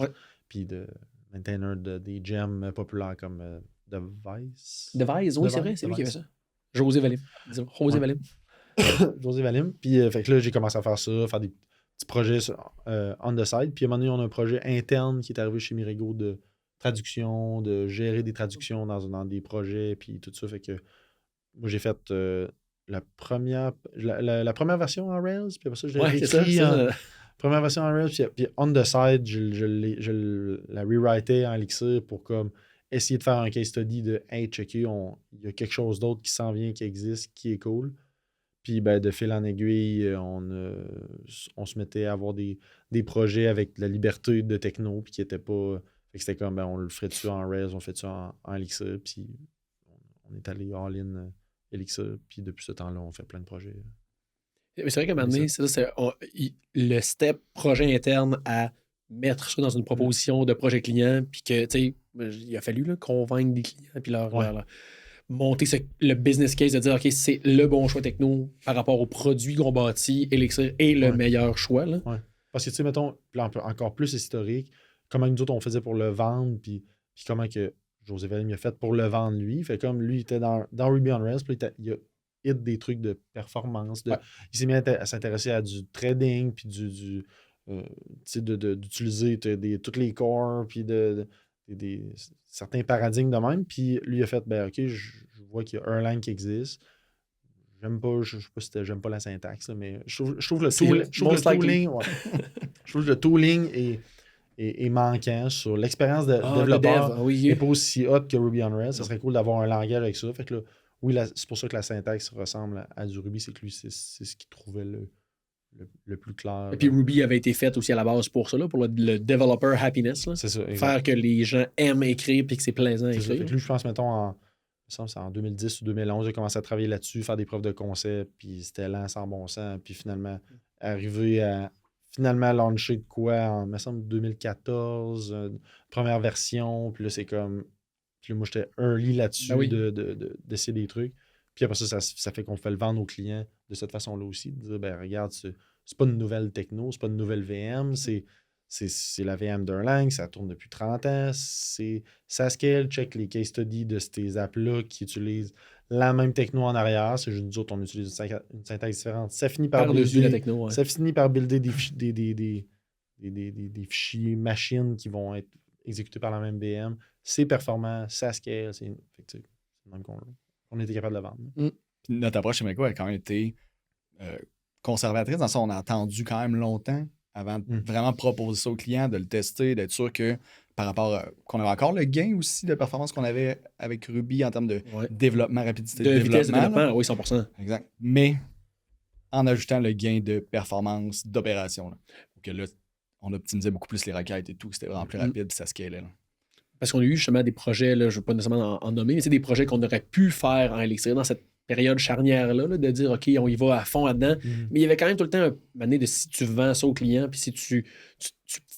puis de maintainer des gems populaires comme Device. Device, oui, c'est vrai, c'est lui qui avait ça. José Valim. José Valim. Puis, fait que là, j'ai commencé à faire ça, faire des petits projets on the side. Puis, à un moment donné, on a un projet interne qui est arrivé chez Mirego de traduction, de gérer des traductions dans des projets, puis tout ça. Fait que moi, j'ai fait la première version en Rails, puis après ça, je l'ai écrit première version en Rails, puis on the side, je la rewritais en Elixir pour comme essayer de faire un case study de « Hey, checker, il y a quelque chose d'autre qui s'en vient, qui existe, qui est cool. » Puis ben, de fil en aiguille, on se mettait à avoir des projets avec la liberté de techno, puis qui n'étaient pas... Fait que c'était comme, ben, on le ferait dessus en Rails, on fait dessus en Elixir, puis on est allé all-in Elixir, puis depuis ce temps-là, on fait plein de projets. Mais c'est vrai qu'à un moment donné, le step projet interne à mettre ça dans une proposition de projet client, puis que, tu sais, il a fallu là, convaincre des clients, puis leur monter le business case de dire, OK, c'est le bon choix techno par rapport au produit qu'on bâtit, Elixir est le meilleur choix. Là. Ouais. Parce que, tu sais, mettons, encore plus historique, comment nous autres, on faisait pour le vendre, puis comment que José Valim a fait pour le vendre, lui. Fait comme lui, il était dans Ruby on Rails, puis il a hit des trucs de performance. Il s'est mis à s'intéresser à du trading, puis d'utiliser tous les cores, puis certains paradigmes de même. Puis lui a fait, ben OK, je vois qu'il y a Erlang qui existe. J'aime pas, je sais pas si j'aime pas la syntaxe, là, mais je trouve le tooling. Je trouve le tooling est manquant sur l'expérience de développeur. n'est pas aussi hot que Ruby on Rails. Ça serait cool d'avoir un langage avec ça. Fait que là, oui, c'est pour ça que la syntaxe ressemble à du Ruby, c'est que lui, c'est ce qu'il trouvait le plus clair. Et puis Ruby avait été fait aussi à la base pour ça, là, pour le developer happiness. Là. C'est ça. Exact. Faire que les gens aiment écrire et que c'est plaisant à écrire. Lui, je pense, mettons, c'est en 2010 ou 2011, j'ai commencé à travailler là-dessus, faire des preuves de concept, puis c'était lent sans bon sens. Puis finalement, arriver à launcher de quoi en, me semble, 2014, première version, puis là, c'est comme... Puis là, moi, j'étais early là-dessus d'essayer des trucs. Puis après ça fait qu'on fait le vendre aux clients de cette façon-là aussi, de dire, ben regarde, c'est pas une nouvelle techno, c'est pas une nouvelle VM, c'est la VM d'Erlang, ça tourne depuis 30 ans, ça scale, check les case studies de ces apps-là qui utilisent la même techno en arrière, c'est juste nous autres, on utilise une syntaxe différente. Ça finit par builder la techno, ça finit par builder des fichiers machines qui vont être exécutés par la même VM. C'est performant, ça scale, c'est même qu'on était capable de vendre. Notre approche chez Mirego a quand même été conservatrice, dans le sens où on a attendu quand même longtemps avant de vraiment proposer ça au client, de le tester, d'être sûr que par rapport qu'on avait encore le gain aussi de performance qu'on avait avec Ruby en termes de développement, rapidité de vitesse de développement, oui, 100%. Exact. Mais en ajoutant le gain de performance, d'opération. Donc là, on optimisait beaucoup plus les requêtes et tout, c'était vraiment plus rapide, puis ça scalait. Là. Parce qu'on a eu justement des projets, là, je ne veux pas nécessairement en nommer, mais c'est des projets qu'on aurait pu faire en Elixir dans cette période charnière-là, là, de dire, OK, on y va à fond là-dedans. Mais il y avait quand même tout le temps un manier de si tu vends ça au client, puis si tu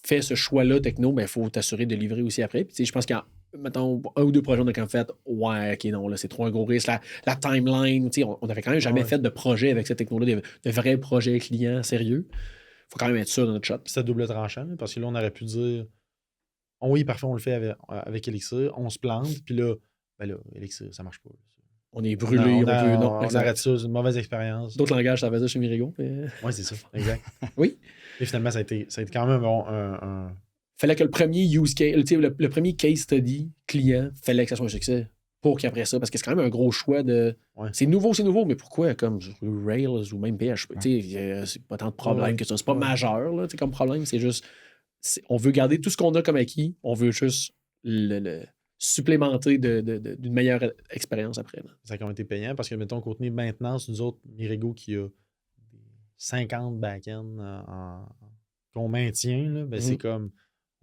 fais ce choix-là techno, il faut t'assurer de livrer aussi après. Puis je pense qu'il y a, mettons, un ou deux projets, on a quand même fait, ouais, OK, non, là, c'est trop un gros risque. La timeline, on n'avait quand même jamais fait de projet avec cette techno-là, de vrais projets clients sérieux. Il faut quand même être sûr de notre shot. C'est double tranchant, parce que là, on aurait pu dire, oh, oui, parfait, on le fait avec Elixir, on se plante, puis là, Elixir, ça marche pas. On est brûlé, on arrête ça, c'est une mauvaise expérience. D'autres langages, ça faisait chez Mirego. Mais... Oui, c'est ça, exact. Oui. Et finalement, ça a été quand même un... Fallait que le premier use case, le premier case study client, fallait que ça soit un succès pour qu'après ça, parce que c'est quand même un gros choix de... Ouais. C'est nouveau, mais pourquoi? Comme Rails ou même PHP, c'est pas tant de problème que ça. C'est pas majeur, là, comme problème, c'est juste on veut garder tout ce qu'on a comme acquis, on veut juste le supplémenter d'une meilleure expérience après. Là. Ça a quand même été payant parce que, mettons, côté maintenance, nous autres, Mirego qui a 50 back-end qu'on maintient, là, ben c'est comme.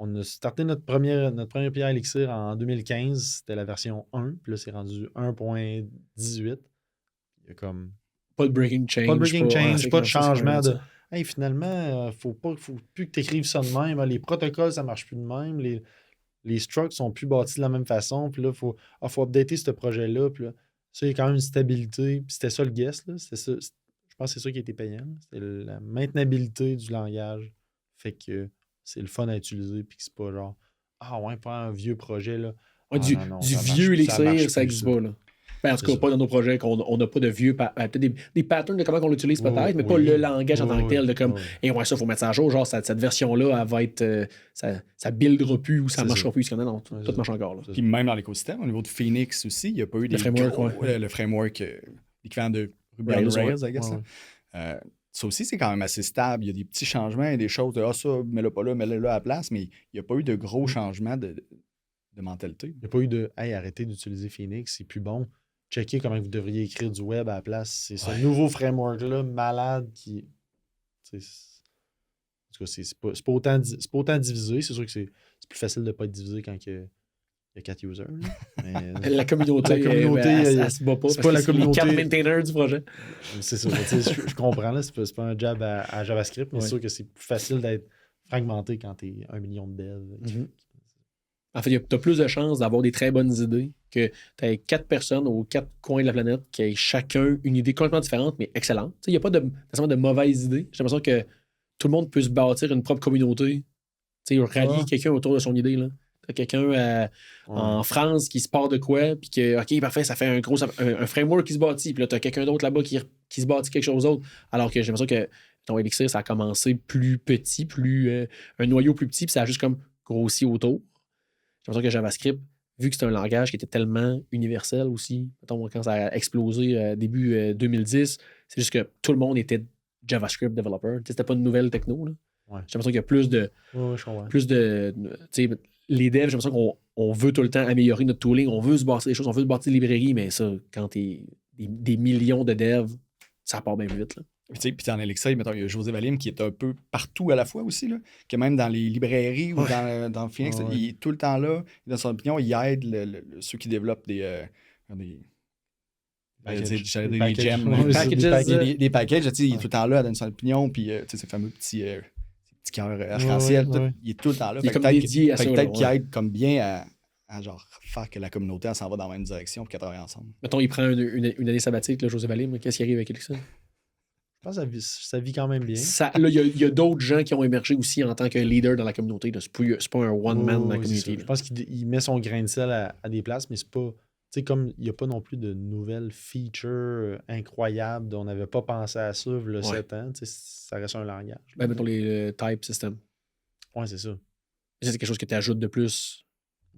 On a starté notre première pierre Elixir en 2015, c'était la version 1, puis là, c'est rendu 1.18. Il y a comme. Pas de breaking change. Pas de breaking change, pas de changement de. Hey, finalement, faut plus que tu écrives ça de même. Les protocoles, ça marche plus de même. Les structs sont plus bâtis de la même façon. Puis là, faut updater ce projet-là. Puis là, ça, il y a quand même une stabilité. Puis c'était ça le guess. Là. Ça, je pense que c'est ça qui a été payant. C'était la maintenabilité du langage. Fait que c'est le fun à utiliser. Puis que c'est pas genre, ah ouais, pas un vieux projet. Là. Ouais, du vieux Elixir, ça n'existe pas. Là. Ben, en tout cas, pas dans nos projets qu'on n'a pas de vieux. Peut-être des patterns de comment on l'utilise, peut-être, mais pas le langage en tant que tel. De comme, et ouais, ça, il faut mettre ça à jour. Genre, cette version-là, elle va être. Ça buildera plus ou ça ne marchera plus. Non, tout marche encore. Là. Puis même dans l'écosystème, au niveau de Phoenix aussi, il n'y a pas eu le framework l'équivalent de Ruby on Rails, I guess. Ça aussi, c'est quand même assez stable. Il y a des petits changements et des choses de ça, mets-le pas là, mets-le là à la place, mais il n'y a pas eu de gros changements de mentalité. Il n'y a pas eu de hey, arrêtez d'utiliser Phoenix, c'est plus bon. Checker comment vous devriez écrire du web à la place. C'est ce nouveau framework-là, malade, qui. En tout cas, c'est pas autant divisé. C'est sûr que c'est plus facile de ne pas être divisé quand il y a 4 users. Mais, la communauté, elle se bat pas. C'est pas la communauté. Les 4 maintainers du projet. C'est ça. Je comprends. Là, c'est pas un jab à JavaScript, mais c'est sûr que c'est plus facile d'être fragmenté quand tu es 1 million de devs. En fait, tu as plus de chances d'avoir des très bonnes idées que tu aies 4 personnes aux 4 coins de la planète qui aient chacun une idée complètement différente, mais excellente. Il n'y a pas de mauvaises idées. J'ai l'impression que tout le monde peut se bâtir une propre communauté. Rallier quelqu'un autour de son idée. Tu as quelqu'un en France qui se part de quoi, puis que, OK, parfait, ça fait un framework qui se bâtit. Puis là, tu as quelqu'un d'autre là-bas qui se bâtit quelque chose d'autre. Alors que j'ai l'impression que ton Elixir, ça a commencé plus petit, un noyau plus petit, puis ça a juste comme grossi autour. J'ai l'impression que JavaScript, vu que c'est un langage qui était tellement universel aussi, mettons, quand ça a explosé début 2010, c'est juste que tout le monde était JavaScript developer. C'était pas une nouvelle techno. Là. Ouais. J'ai l'impression qu'il y a plus de. Les devs, j'ai l'impression qu'on veut tout le temps améliorer notre tooling, on veut se bâtir des choses, on veut se bâtir des librairies, mais ça, quand t'es des millions de devs, ça part bien vite. Là. Puis en Elixir, mettons, il y a José Valim qui est un peu partout à la fois aussi, là, que même dans les librairies ou dans Phoenix, il est tout le temps là. Dans son opinion, il aide ceux qui développent des des packages. Il est tout le temps là, dans son opinion, puis ces fameux petits cœurs arc-en-ciel, il est tout le temps là. Il est comme dédié à ça. Peut-être qu'il aide comme bien à genre faire que la communauté s'en va dans la même direction pour qu'elle travaille ensemble. Mettons, il prend une année sabbatique, là, José Valim, qu'est-ce qui arrive avec Elixir? Je pense que ça vit quand même bien. Il y a d'autres gens qui ont émergé aussi en tant que leader dans la communauté. C'est pas un one-man dans la communauté. Je pense qu'il met son grain de sel à des places, mais c'est pas. Tu sais, comme il n'y a pas non plus de nouvelles features incroyables, on n'avait pas pensé à ça il y a 7 ans. Ça reste un langage. Mettons les type system. Ouais, c'est ça. C'est quelque chose que tu ajoutes de plus.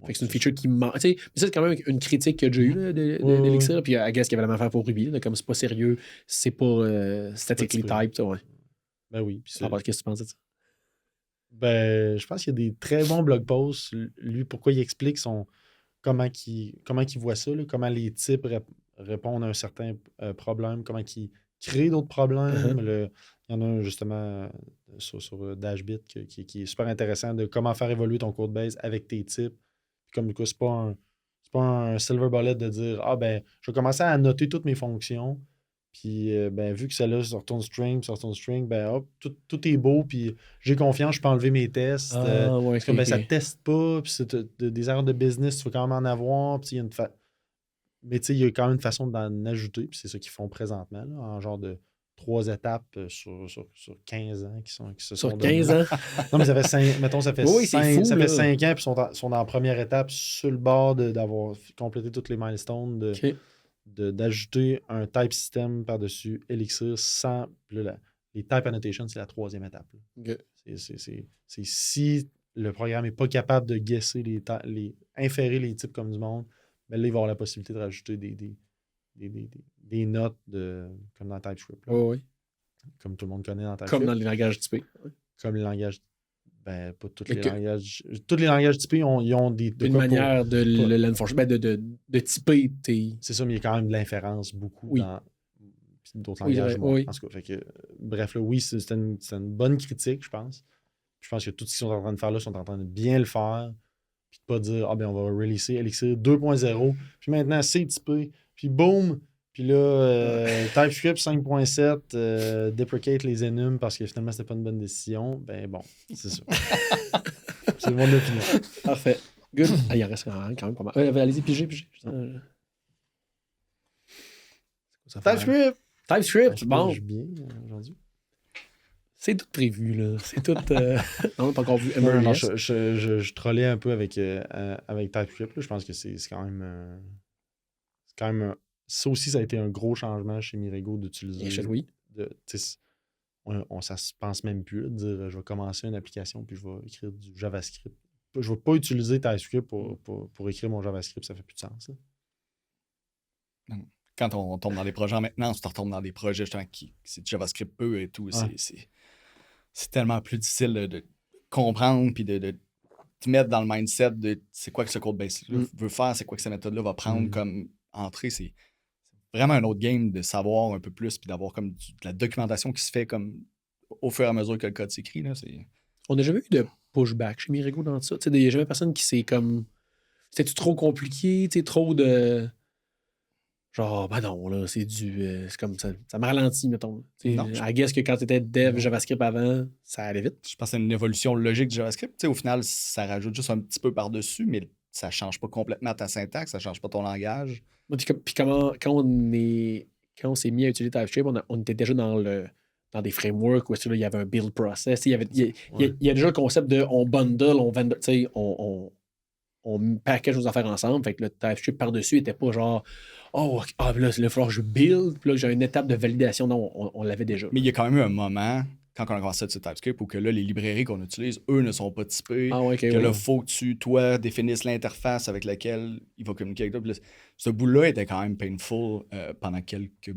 Fait que c'est une feature qui manque. Mais ça, c'est quand même une critique qu'il y a déjà eu d'Elixir. Puis I guess qu'il y avait la même affaire pour Ruby. Là, comme c'est pas sérieux, c'est pas statically typed. Ouais. Ben oui. Qu'est-ce que tu penses de ça? Ben, je pense qu'il y a des très bons blog posts. Lui, pourquoi il explique comment il voit ça, là, comment les types répondent à un certain problème, comment ils créent d'autres problèmes. Il y en a un justement sur Dashbit qui est super intéressant de comment faire évoluer ton codebase avec tes types. Comme du coup, c'est pas un silver bullet de dire je vais commencer à annoter toutes mes fonctions. Puis vu que celle-là sur ton string, tout est beau, puis j'ai confiance, je peux enlever mes tests. Ça ne teste pas, puis c'est des erreurs de business, tu vas quand même en avoir. Puis mais il y a quand même une façon d'en ajouter, puis c'est ça qu'ils font présentement, là, en genre de 3 étapes sur 15 ans qui se sont donnés. Sur 15 ans? Non, mais ça fait 5, mettons, ça fait 5 ans, puis sont dans la première étape sur le bord d'avoir complété toutes les milestones, d'ajouter un type system par-dessus Elixir sans... les type annotations, c'est la 3e étape. Okay. C'est si le programme n'est pas capable de guesser inférer les types comme du monde, ben là, il va avoir la possibilité de rajouter des notes comme dans TypeScript. Oui. Comme tout le monde connaît dans TypeScript. Comme dans les langages typés. Comme les langages Ben, pas tous les langages. Tous les langages typés, ils ont des. Une manière de l'enforcement, de typer tes. C'est ça, mais il y a quand même de l'inférence beaucoup dans d'autres Oui, langages. oui. En tout cas, fait que, bref, là, oui, c'est une bonne critique, je pense. Je pense que tout ce qu'ils sont en train de faire là, sont en train de bien le faire. Puis de pas dire, ah ben, on va releaser Elixir 2.0. Puis maintenant, c'est typé. Puis boum! Puis là, TypeScript 5.7 deprecate les enums parce que finalement, c'était pas une bonne décision. Ben bon, c'est ça. C'est mon opinion. Parfait. Good. Ah, il en reste quand même pas mal. Allez-y, pigez. TypeScript, bon. Bien aujourd'hui. C'est tout prévu, là. C'est tout... Non, on n'a pas encore vu Non, je trollais un peu avec TypeScript. Là. Je pense que c'est quand même... c'est quand même... Ça aussi, ça a été un gros changement chez Mirego d'utiliser... Oui. Ça se pense même plus, là, de dire je vais commencer une application puis je vais écrire du JavaScript. Je ne vais pas utiliser TypeScript pour écrire mon JavaScript, ça fait plus de sens. Là. Quand on tombe dans des projets en maintenance, on retombe dans des projets justement qui c'est du JavaScript peu et tout. Ouais. C'est tellement plus difficile de comprendre puis de te mettre dans le mindset de c'est quoi que ce code base-là veut faire, c'est quoi que cette méthode-là va prendre comme entrée. C'est vraiment un autre game de savoir un peu plus puis d'avoir comme de la documentation qui se fait comme au fur et à mesure que le code s'écrit. Là, on n'a jamais eu de pushback chez Mirego dans ça. Il n'y a jamais personne qui s'est comme... C'était-tu trop compliqué? Trop de... Genre, ben non, là, c'est du... c'est comme ça me ralentit, mettons. I guess que quand tu étais dev JavaScript avant, ça allait vite. Je pense que c'est une évolution logique du JavaScript. Au final, ça rajoute juste un petit peu par-dessus, mais ça change pas complètement ta syntaxe, ça change pas ton langage. Puis quand on s'est mis à utiliser TypeScript, on était déjà dans des frameworks où il y avait un build process. Il y a déjà le concept de on bundle, on package nos affaires ensemble. Fait que le TypeScript par-dessus n'était pas genre là, il va falloir que je build, puis là, j'ai une étape de validation. Non, on l'avait déjà. Mais il y a quand même eu un moment, quand on a commencé sur TypeScript, où que là, les librairies qu'on utilise, eux, ne sont pas typés. Là, il faut que tu, définisses l'interface avec laquelle il va communiquer avec toi. Puis là, ce bout-là était quand même painful pendant quelques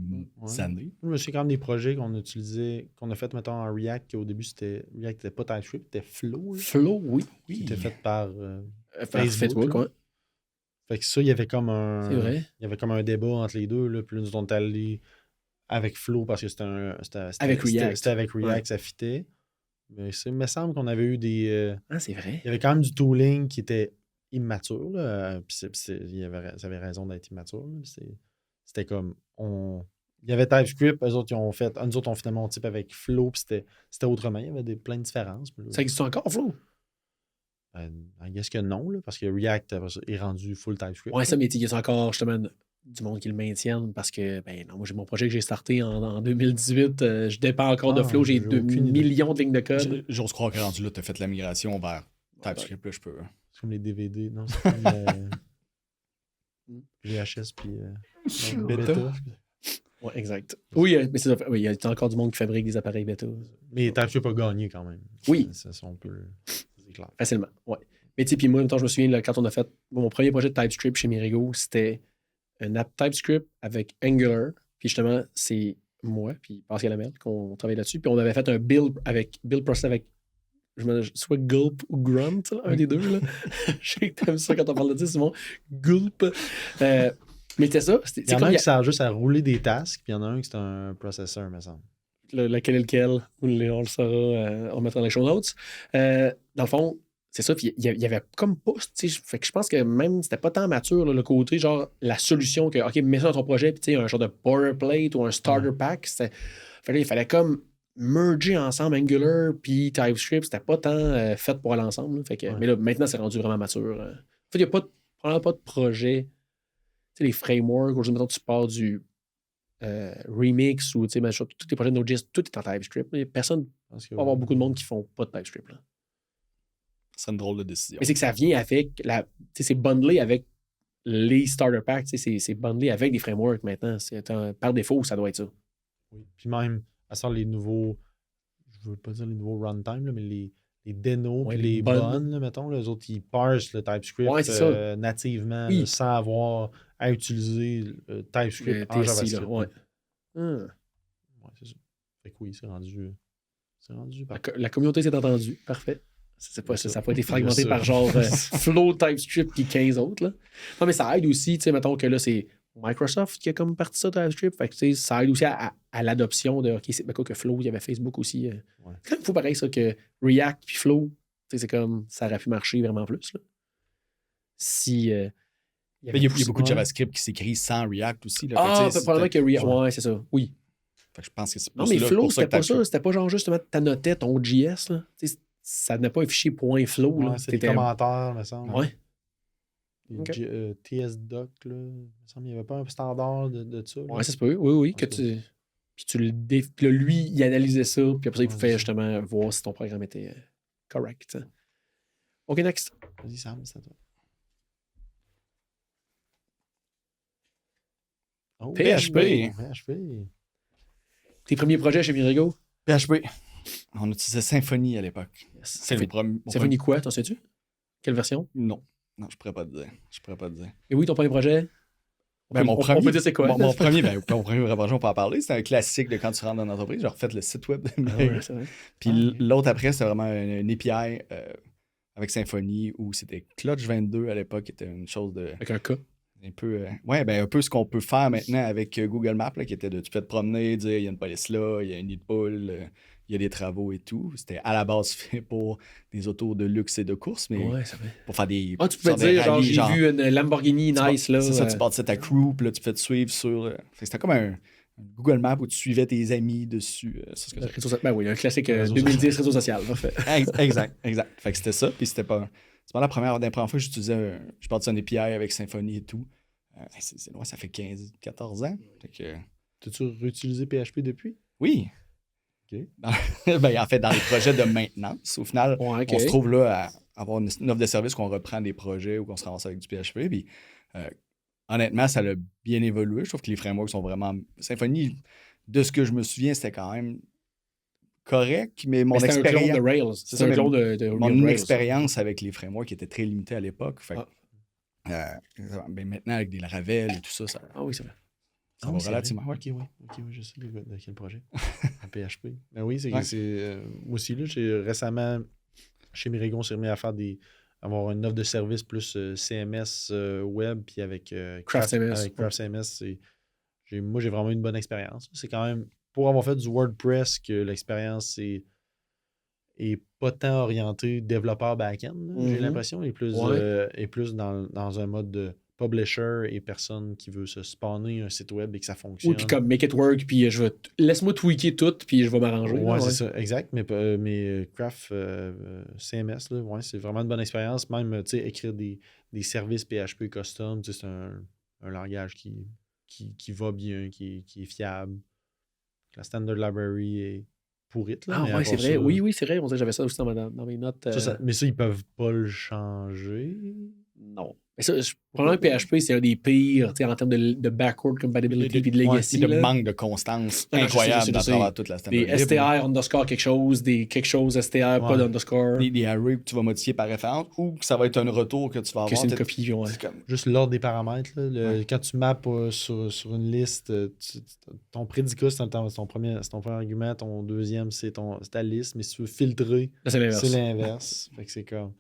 années. Mais c'est quand même des projets qu'on utilisait, qu'on a fait, mettons, en React, qu'au début, React n'était pas TypeScript, c'était Flow. Là, Flow, oui. Qui était fait par Facebook. Ouais. Fait que ça, il y avait comme un... C'est vrai. Il y avait comme un débat entre les deux. Là. Puis là, nous, on est allés avec Flow parce que c'était avec React. C'était avec React, ça fitait. Mais il me semble qu'on avait eu des... c'est vrai. Il y avait quand même du tooling qui était immature. Là. Puis ça avait raison d'être immature. Là. C'était comme... Il y avait TypeScript, eux autres, nous autres, on finalement type avec Flow, puis c'était autrement. Il y avait plein de différences. Ça existe encore, Flow? I guess que non, là, parce que React est rendu full TypeScript. Ouais, ça, mais il y a encore justement du monde qui le maintienne parce que, non, moi, j'ai mon projet que j'ai starté en 2018. Je dépends encore de Flow. J'ai 2 millions de lignes de code. J'ose croire que rendu là, tu as fait la migration vers TypeScript. Là, je peux. C'est comme les DVD. Non, c'est comme VHS puis Beta. Ouais, exact. Oui, mais c'est ça. Oui, il y a encore du monde qui fabrique des appareils bêta. Mais TypeScript a gagné quand même. Oui. On peut... C'est clair. Facilement, ouais. Mais tu sais, puis moi, je me souviens, là, quand on a fait mon premier projet de TypeScript chez Mirego, c'était un app TypeScript avec Angular. Puis justement, c'est moi, puis Pascal Lamel, qu'on travaillait là-dessus. Puis on avait fait un build process avec soit Gulp ou Grunt, là, un des deux. Là. Je sais que t'aimes ça quand on parle de ça, Simon. Gulp. Mais c'était ça. Il y en a un qui sert juste à rouler des tasks, puis il y en a un qui c'est un processeur, me semble. Lequel est lequel? On le saura, on mettra dans les show notes. Dans le fond, c'est ça. Puis il y avait comme pas. Fait que je pense que même c'était pas tant mature, là, le côté, genre la solution que, OK, mets ça dans ton projet, puis tu sais, un genre de boilerplate ou un starter pack. Il fallait comme merger ensemble Angular puis TypeScript. C'était pas tant fait pour aller ensemble. Fait que, mais là, maintenant, c'est rendu vraiment mature. En fait, il n'y a probablement pas de projet. Tu sais, les frameworks, aujourd'hui, mettons, tu pars du Remix ou, tu sais, tous les projets de Node.js, tout est en TypeScript. Mais personne, il va y avoir beaucoup de monde qui font pas de TypeScript. Là. C'est une drôle de décision. Mais c'est que ça vient avec, tu sais, c'est bundlé avec les starter packs, tu sais, c'est bundlé avec des frameworks maintenant. Par défaut, ça doit être ça. Oui. Puis même, à ça, les nouveaux, je veux pas dire les nouveaux runtime, mais les dénos puis les bonnes, là, mettons, les autres, ils parsent le TypeScript nativement sans avoir à utiliser TypeScript en JavaScript. Là, ouais. Ouais, c'est ça. Fait que oui, c'est rendu la communauté s'est entendue. Parfait. Ça n'a pas été fragmenté par genre Flow, TypeScript puis 15 autres. Là. Non, mais ça aide aussi, tu sais, mettons que là, c'est Microsoft qui a comme parti ça, TypeScript. Fait que, tu sais, ça aide aussi à l'adoption de, OK, c'est quoi que Flow, il y avait Facebook aussi. C'est quand même fou pareil, ça, que React puis Flow, tu sais, c'est comme, ça aurait pu marcher vraiment plus, là. Si... il y a beaucoup de JavaScript qui s'écrit sans React aussi. Là. Probablement que React, ouais, c'est ça, oui. Fait que je pense que c'est non, mais Flow, c'était pas ça. C'était pas genre justement t'annotais ton JS, là. T'sais, ça n'a pas un fichier .flow. Ouais, c'est des commentaires, me semble. Ouais. Okay. TSDoc, là. Il me semble qu'il n'y avait pas un standard de ça. Là. Ouais, ça se peut. Oui. Que tu... Puis puis là, lui, il analysait ça. Puis après ça, il pouvait justement voir si ton programme était correct. OK, next. Vas-y, Sam, c'est à toi. Oh, PHP. Tes premiers projets chez Mirego? PHP. On utilisait Symfony à l'époque. C'est le premier. Symfony quoi, t'en sais-tu? Quelle version? Non, je pourrais pas te dire. Et oui, ton premier projet? On peut dire c'est quoi? Mon premier vrai projet, on peut en parler. C'est un classique de quand tu rentres dans une entreprise. J'ai refait le site web de Mirego. Puis l'autre après, c'était vraiment un API avec Symfony où c'était Clutch 22 à l'époque, qui était une chose de... Avec un cas. Un peu, un peu ce qu'on peut faire maintenant avec Google Maps, là, qui était de tu peux te promener, dire il y a une police là, il y a un nid de poule, il y a des travaux et tout. C'était à la base fait pour des autos de luxe et de course, mais pour faire des. Tu peux dire, genre, j'ai vu une Lamborghini nice là. C'est ça, tu partais ta crew, puis là, tu fais te suivre sur. C'était comme un Google Maps où tu suivais tes amis dessus. Oui, un classique 2010 réseau social. Exact. Fait que c'était ça, puis c'était pas. C'est pas la première fois que j'utilisais je partais d'un API avec Symfony et tout. C'est loin, ça fait 14 ans. T'as-tu réutilisé PHP depuis? Oui. OK. En fait, dans les projets de maintenance, au final, on se trouve là à avoir une offre de service qu'on reprend des projets ou qu'on se ramasse avec du PHP. Puis, honnêtement, ça a bien évolué. Je trouve que les frameworks sont vraiment... Symfony, de ce que je me souviens, c'était quand même correct, mais mon expérience... C'est un clone de Rails. C'est un clone de mon expérience avec les frameworks était très limitée à l'époque. Fait maintenant, avec des Laravel et tout ça, Ah oui, c'est vrai. Ça va relativement. OK, je sais de quel projet. En PHP. Ben oui, c'est moi aussi, là, j'ai récemment, chez Mirego, on s'est remis à avoir une offre de service plus CMS web, puis avec CraftCMS. Moi, j'ai vraiment une bonne expérience. C'est quand même, pour avoir fait du WordPress, que l'expérience est pas tant orientée développeur back-end. J'ai l'impression, est plus dans un mode de publisher et personne qui veut se spawner un site web et que ça fonctionne. Oui, puis comme make it work, puis laisse-moi tweaker tout, puis je vais m'arranger. Ouais, c'est ça, exact. Mais Craft CMS, là, c'est vraiment une bonne expérience. Même, écrire des services PHP custom, c'est un langage qui va bien, qui est fiable. La standard library est pourrite. Là, ouais, c'est vrai. Oui, c'est vrai. On dirait que j'avais ça aussi dans mes notes. Mais ça, ils peuvent pas le changer. Non. Mais ça, probablement PHP, c'est un des pires en termes de backward compatibility et de legacy. De manque de constance incroyable à travers toute la standard. Des STR underscore quelque chose, des quelque chose STR, pas d'underscore. Des arrays que tu vas modifier par référence ou que ça va être un retour que tu vas avoir. Que c'est une copie, Juste l'ordre des paramètres. Là, quand tu maps sur une liste, ton prédicat, c'est ton premier argument, ton deuxième, c'est ta liste, mais si tu veux filtrer, c'est l'inverse. Fait que c'est comme...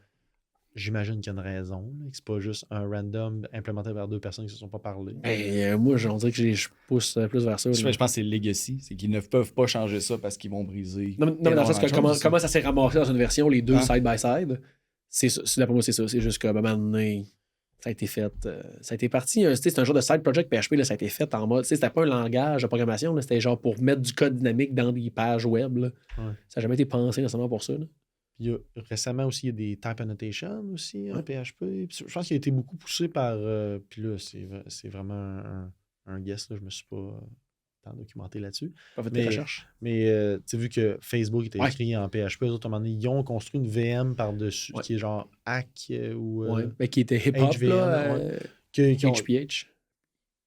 J'imagine qu'il y a une raison, là, que c'est pas juste un random implémenté par deux personnes qui se sont pas parlé. Moi, on dirait que je pousse plus vers ça. Je pense que c'est le legacy, c'est qu'ils ne peuvent pas changer ça parce qu'ils vont briser. Non, mais dans le sens que comment ça s'est ramassé dans une version, les deux side by side, d'après moi, c'est ça. C'est juste qu'à un moment donné, ça a été fait. Ça a été parti. C'est un genre de side project PHP, là, ça a été fait en mode. C'était pas un langage de programmation, là, c'était genre pour mettre du code dynamique dans des pages web. Là. Ça n'a jamais été pensé nécessairement pour ça. Là. Récemment aussi, il y a des type annotation aussi en PHP. Puis je pense qu'il a été beaucoup poussé par... puis là, c'est vraiment un guess. Là, je me suis pas tant documenté là-dessus. Pas fait de recherche. Mais tu as vu que Facebook était écrit en PHP. Eux autres, à un moment donné, ils ont construit une VM par-dessus qui est genre Hack ou... qui était hip-hop, là. HPH.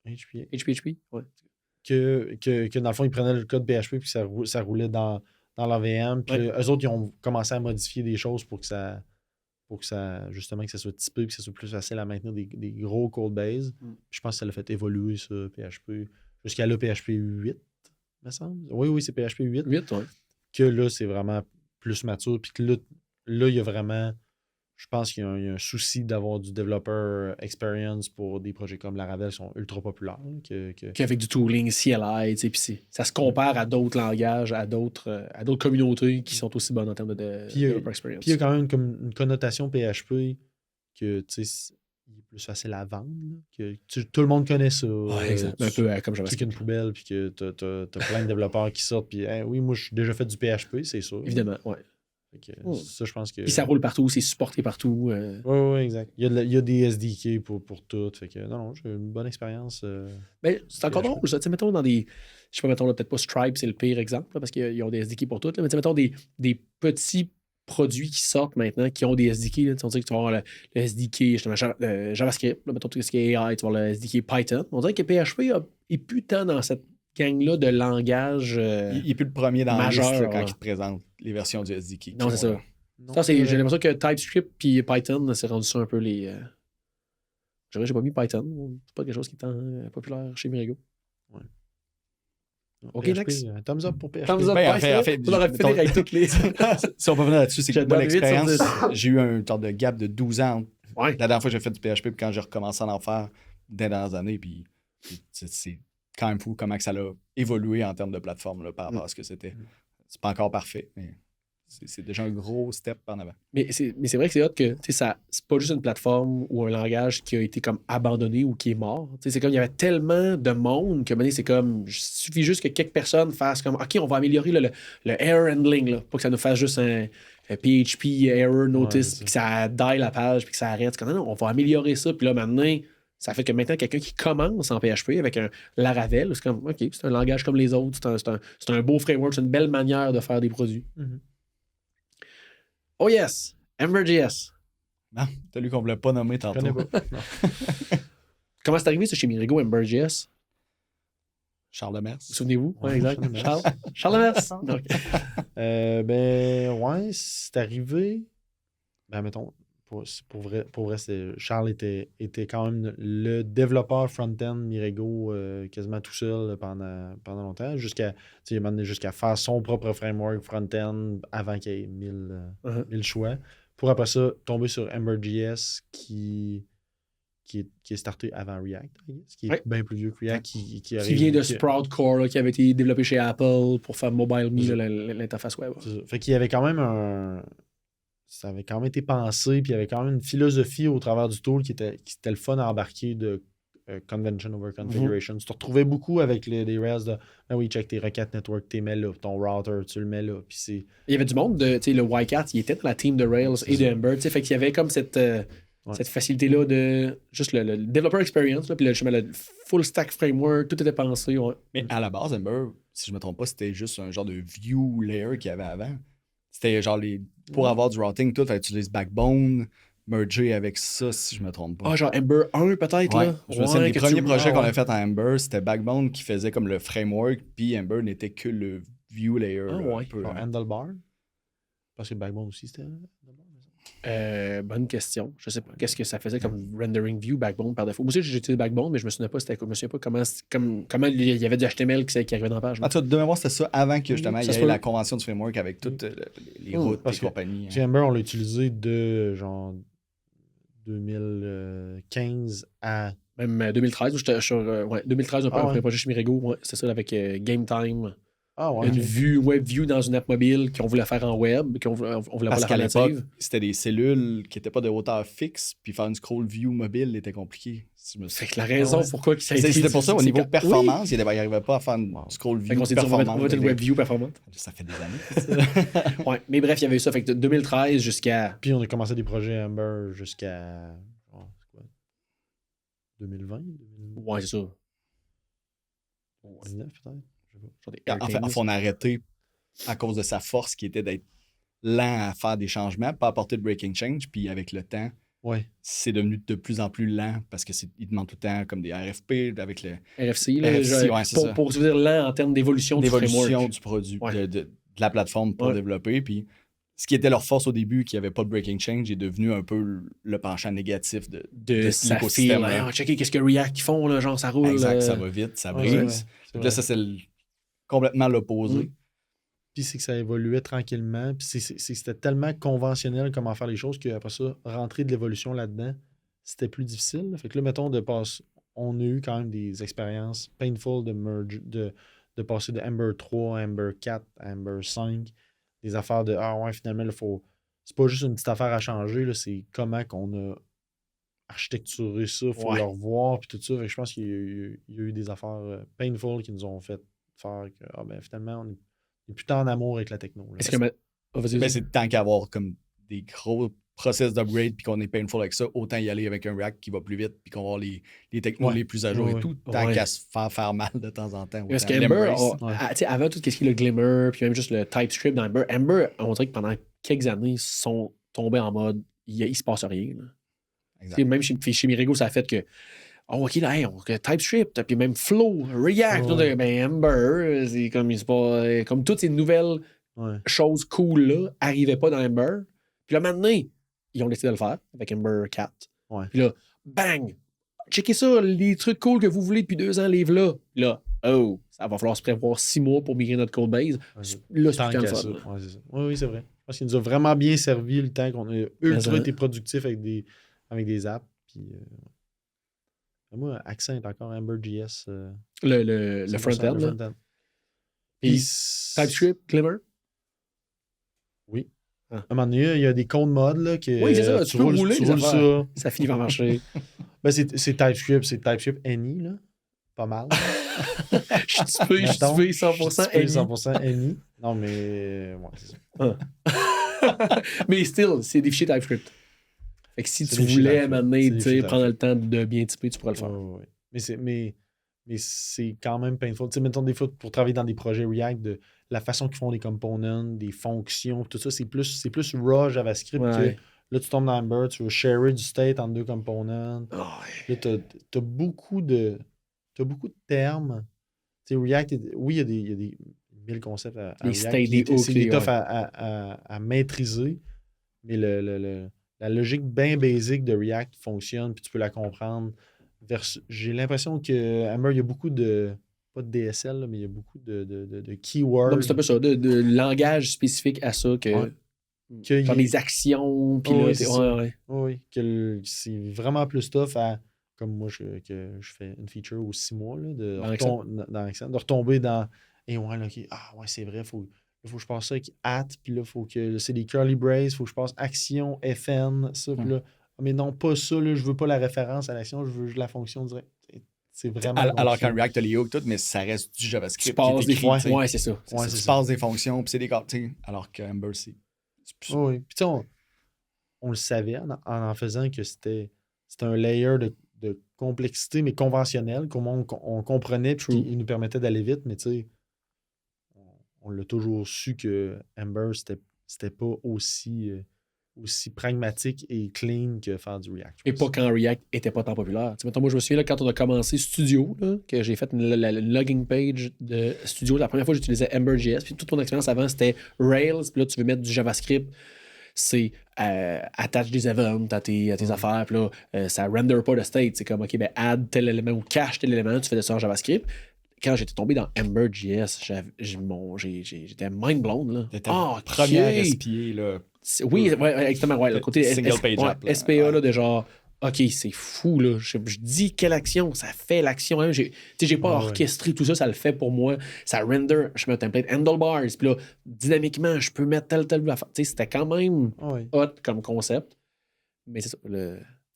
HPHP, ouais. Que dans le fond, ils prenaient le code PHP puis ça roulait dans la VM. Puis eux autres, ils ont commencé à modifier des choses pour que ça justement, que ça soit typé et que ça soit plus facile à maintenir des gros codebases. Je pense que ça l'a fait évoluer, ça, PHP. Jusqu'à là, PHP 8, me semble. Oui, c'est PHP 8. 8, oui. Que là, c'est vraiment plus mature. Puis que là, là, il y a vraiment... Je pense qu'il y a un souci d'avoir du developer experience pour des projets comme Laravel qui sont ultra populaires. Qu'avec du tooling, CLI, puis ça se compare à d'autres langages, à d'autres communautés qui sont aussi bonnes en termes de developer experience. Puis il y a quand même une connotation PHP que il est plus facile à vendre. Tout le monde connaît ça. Exact. Un peu comme JavaScript. Tu une poubelle, puis que tu as plein de développeurs qui sortent, puis oui, moi, j'ai déjà fait du PHP, c'est sûr. Évidemment, oui. Ça, je pense que... Puis ça roule partout, c'est supporté partout. Oui, exact. Il y a des SDK pour tout. Fait que non, j'ai une bonne expérience. Mais c'est encore drôle, ça. Mettons dans des... Je sais pas, mettons, là, peut-être pas Stripe, c'est le pire exemple, là, parce qu'ils ont des SDK pour tout. Là, mais mettons des petits produits qui sortent maintenant, qui ont des SDK. Là, on dirait que tu vas avoir le SDK, justement, JavaScript, là, mettons tout ce qui est AI, tu vas avoir le SDK Python. On dirait que PHP est plus tant dans cette gang-là de langage il n'est plus le premier dans majeur, la liste là, quand là. il te présente les versions du SDK. Non, c'est ça. Ça, j'ai l'impression que TypeScript puis Python, c'est rendu ça un peu les... J'ai pas mis Python. C'est pas quelque chose qui est tant populaire chez Mirego. Ouais. OK, PHP, next. Thumbs up pour PHP. Thumbs up, Ben, en fait, on aurait finir avec toutes les... Si on peut venir là-dessus, c'est que J'ai moi, donné 8 sur l'expérience, j'ai eu un temps de gap de 12 ans. Ouais. La dernière fois que j'ai fait du PHP, puis quand j'ai recommencé à en faire des dernières années, puis c'est quand même fou comment que ça a évolué en termes de plateforme là, par rapport à ce que c'était. C'est pas encore parfait, mais c'est déjà un gros step en avant. Mais c'est vrai que c'est hot que c'est pas juste une plateforme ou un langage qui a été comme abandonné ou qui est mort. C'est comme il y avait tellement de monde que c'est comme il suffit juste que quelques personnes fassent comme OK, on va améliorer le error handling, là, pas que ça nous fasse juste un PHP error notice, puis que ça die la page, puis que ça arrête. Non, on va améliorer ça, puis là maintenant. Ça fait que maintenant, quelqu'un qui commence en PHP avec un Laravel, c'est comme, OK, c'est un langage comme les autres, c'est un beau framework, c'est une belle manière de faire des produits. Mm-hmm. Oh yes! Ember.js. Non, t'as lu qu'on ne voulait pas nommer tantôt. Je connais pas. Comment c'est arrivé ça chez Mirego, Ember.js? Charles Demers. Vous souvenez-vous? Ouais, exact. Charles Demers. Ouais, c'est arrivé. Ben, mettons, pour vrai Charles était quand même le développeur front-end Mirego quasiment tout seul pendant longtemps, jusqu'à faire son propre framework front-end avant qu'il y ait 1000 choix. Pour après ça, tomber sur Ember.js qui est starté avant React, qui est bien plus vieux que React. Qui vient de Sprout Core, là, qui avait été développé chez Apple pour faire MobileMe, l'interface web. Fait qu'il y avait quand même ça avait quand même été pensé, puis il y avait quand même une philosophie au travers du tool qui était le fun à embarquer de convention over configuration. Tu te retrouvais beaucoup avec les Rails de oui, check tes requêtes network, tu mets là, ton router, tu le mets là. Puis il y avait du monde, le YCat, il était dans la team de Rails et de Ember, fait qu'il y avait comme cette facilité-là de juste le developer experience, là, puis le full stack framework, tout était pensé. Ouais. Mais à la base, Ember, si je ne me trompe pas, c'était juste un genre de view layer qu'il y avait avant. C'était genre pour avoir du routing, tout, tu utilises Backbone, merger avec ça, si je me trompe pas. Ah, genre Ember 1 peut-être, ouais. là? Je me souviens, les premiers projets qu'on a fait en Ember, c'était Backbone qui faisait comme le framework, puis Ember n'était que le view layer. Ah, là, ouais. un peu, genre Handlebar. Parce que Backbone aussi, c'était bonne question. Je sais pas. Qu'est-ce que ça faisait comme rendering view Backbone par défaut? Moi aussi, j'ai utilisé Backbone, mais je me souviens pas comment il y avait du HTML qui arrivait dans la page. Ah, tu de mémoire, c'était ça avant que justement il y ait la convention du framework avec toutes les routes et compagnie. Chez Ember, on l'a utilisé de genre 2015 à. Même 2013, où j'étais sur 2013, un premier projet chez Mirego. Ouais, c'était ça avec Game Time. Ah ouais, une web view dans une app mobile qu'on voulait faire en web, qu'on voulait parce pas la qu'à l'époque, c'était des cellules qui n'étaient pas de hauteur fixe, puis faire une scroll view mobile était compliqué. C'est que la raison pourquoi ça a été... C'était pour ça, au niveau performance, il n'arrivait pas à faire une scroll view performante. On va mettre une web view performante. Ça fait des années. Ouais, mais bref, il y avait eu ça. Fait que de 2013 jusqu'à... Puis on a commencé des projets Ember jusqu'à... 2020? Ouais, c'est ça. 2019 peut-être? En fait, on a arrêté à cause de sa force qui était d'être lent à faire des changements, pas apporter de breaking change. Puis avec le temps, c'est devenu de plus en plus lent parce qu'il demande tout le temps comme des RFP avec le RFC, pour se dire lent en termes d'évolution du framework. Du produit, de la plateforme pour développer. Puis ce qui était leur force au début, qui n'avait pas de breaking change, est devenu un peu le penchant négatif de cet écosystème. Checker qu'est-ce que React font, là, genre ça roule. Exact, ça va vite, ça brise. Là, ça c'est complètement l'opposé. puis c'est que ça évoluait tranquillement, puis c'était tellement conventionnel comment faire les choses qu'après ça, rentrer de l'évolution là-dedans, c'était plus difficile. Fait que là, mettons, on a eu quand même des expériences painful de passer de Ember 3 à Ember 4 à Ember 5, des affaires de finalement, c'est pas juste une petite affaire à changer, là, c'est comment qu'on a architecturé ça, il faut le revoir, puis tout ça. Fait que je pense qu'il y a eu des affaires painful qui nous ont fait faire que finalement, on est plus tant en amour avec la techno. Là. Est-ce que c'est tant qu'avoir comme des gros process d'upgrade puis qu'on est painful avec ça, autant y aller avec un React qui va plus vite puis qu'on va avoir les technos les plus à jour et tout, tant qu'à se faire mal de temps en temps. Parce qu'Ember, avant tout ce qui est le Glimmer, puis même juste le TypeScript dans Ember, on dirait que pendant quelques années, ils sont tombés en mode il se passe rien. Même chez Mirego, ça a fait que OK, là, TypeScript, puis même Flow, React, Ember, c'est comme toutes ces nouvelles choses cool-là n'arrivaient pas dans Ember. Puis là, maintenant, ils ont décidé de le faire avec Ember 4. Puis là, bang! Checkez ça, les trucs cool que vous voulez depuis 2 ans, livre-là. Puis là, ça va falloir se prévoir 6 mois pour migrer notre code base. Là, c'est plus le fun. Oui, c'est vrai. Parce qu'il nous a vraiment bien servi le temps qu'on a ultra été productif avec des apps. Puis, moi, Accent est encore Ember.js. Le front-end. Puis TypeScript, Glimmer? Oui. À un moment donné, il y a des codes modes là, que oui, c'est ça, tu peux rouler ça. Ça finit par marcher. C'est TypeScript Any, là. Pas mal. Je suis tué 100% Any. 100% Any. Non, mais c'est ça. Mais still, c'est des fichiers TypeScript. Fait que si tu voulais maintenant prendre le temps de bien typer, tu pourrais le faire. Oui. Mais c'est quand même painful. Mettons des fois pour travailler dans des projets React, de la façon qu'ils font des components, des fonctions, tout ça, c'est plus raw JavaScript que là, tu tombes dans Ember, tu veux share du state entre 2 components. Là, t'as beaucoup de termes. React, oui, il y a des 1000 concepts à les React. State, des hooks, c'est tough à maîtriser, mais la logique bien basique de React fonctionne, puis tu peux la comprendre. J'ai l'impression que Ember, il y a beaucoup pas de DSL, là, mais il y a beaucoup de keywords. Non, mais c'est un peu ça, de langage spécifique à ça, comme les actions, puis oui, que c'est vraiment plus tough à, comme moi, que je fais une feature aux 6 mois, là, dans Accent, de retomber dans, c'est vrai, faut que je passe ça avec puis là, faut que c'est des curly braces, faut que je passe action, FN, ça, puis là, mais non, pas ça, là, je veux pas la référence à l'action, je veux la fonction directe. C'est vraiment. Alors qu'en React, tu as les hooks, tout, mais ça reste du JavaScript. Tu passes des fonctions. Ouais, c'est ça. Tu passes des fonctions, puis c'est des cartes. Alors qu'Ember, c'est plus ça. Oui, puis on le savait en faisant que c'était un layer de complexité, mais conventionnelle, comment on comprenait, puis il nous permettait d'aller vite, mais tu sais, on l'a toujours su que Ember, c'était pas aussi pragmatique et clean que faire du React. Et pas quand React était pas tant populaire. Mettons, moi, je me souviens, là, quand on a commencé Studio, là, que j'ai fait la logging page de Studio, la première fois, j'utilisais Ember.js, puis toute mon expérience avant, c'était Rails, puis là, tu veux mettre du JavaScript, c'est attache des events à tes affaires, puis là, ça render pas de state. C'est comme, OK, add tel élément ou cache tel élément, tu fais ça en JavaScript. Quand j'étais tombé dans Ember.js, j'étais mind blown. Là. C'était premier SPA, là. Oui, exactement. Ouais, le côté single page app. SPA, là, de genre, OK, c'est fou, là. Je dis quelle action, ça fait l'action. Hein. J'ai pas orchestré tout ça, ça le fait pour moi. Ça render, je mets un template handlebars, puis là, dynamiquement, je peux mettre telle affaire. C'était quand même hot comme concept. Mais c'est ça,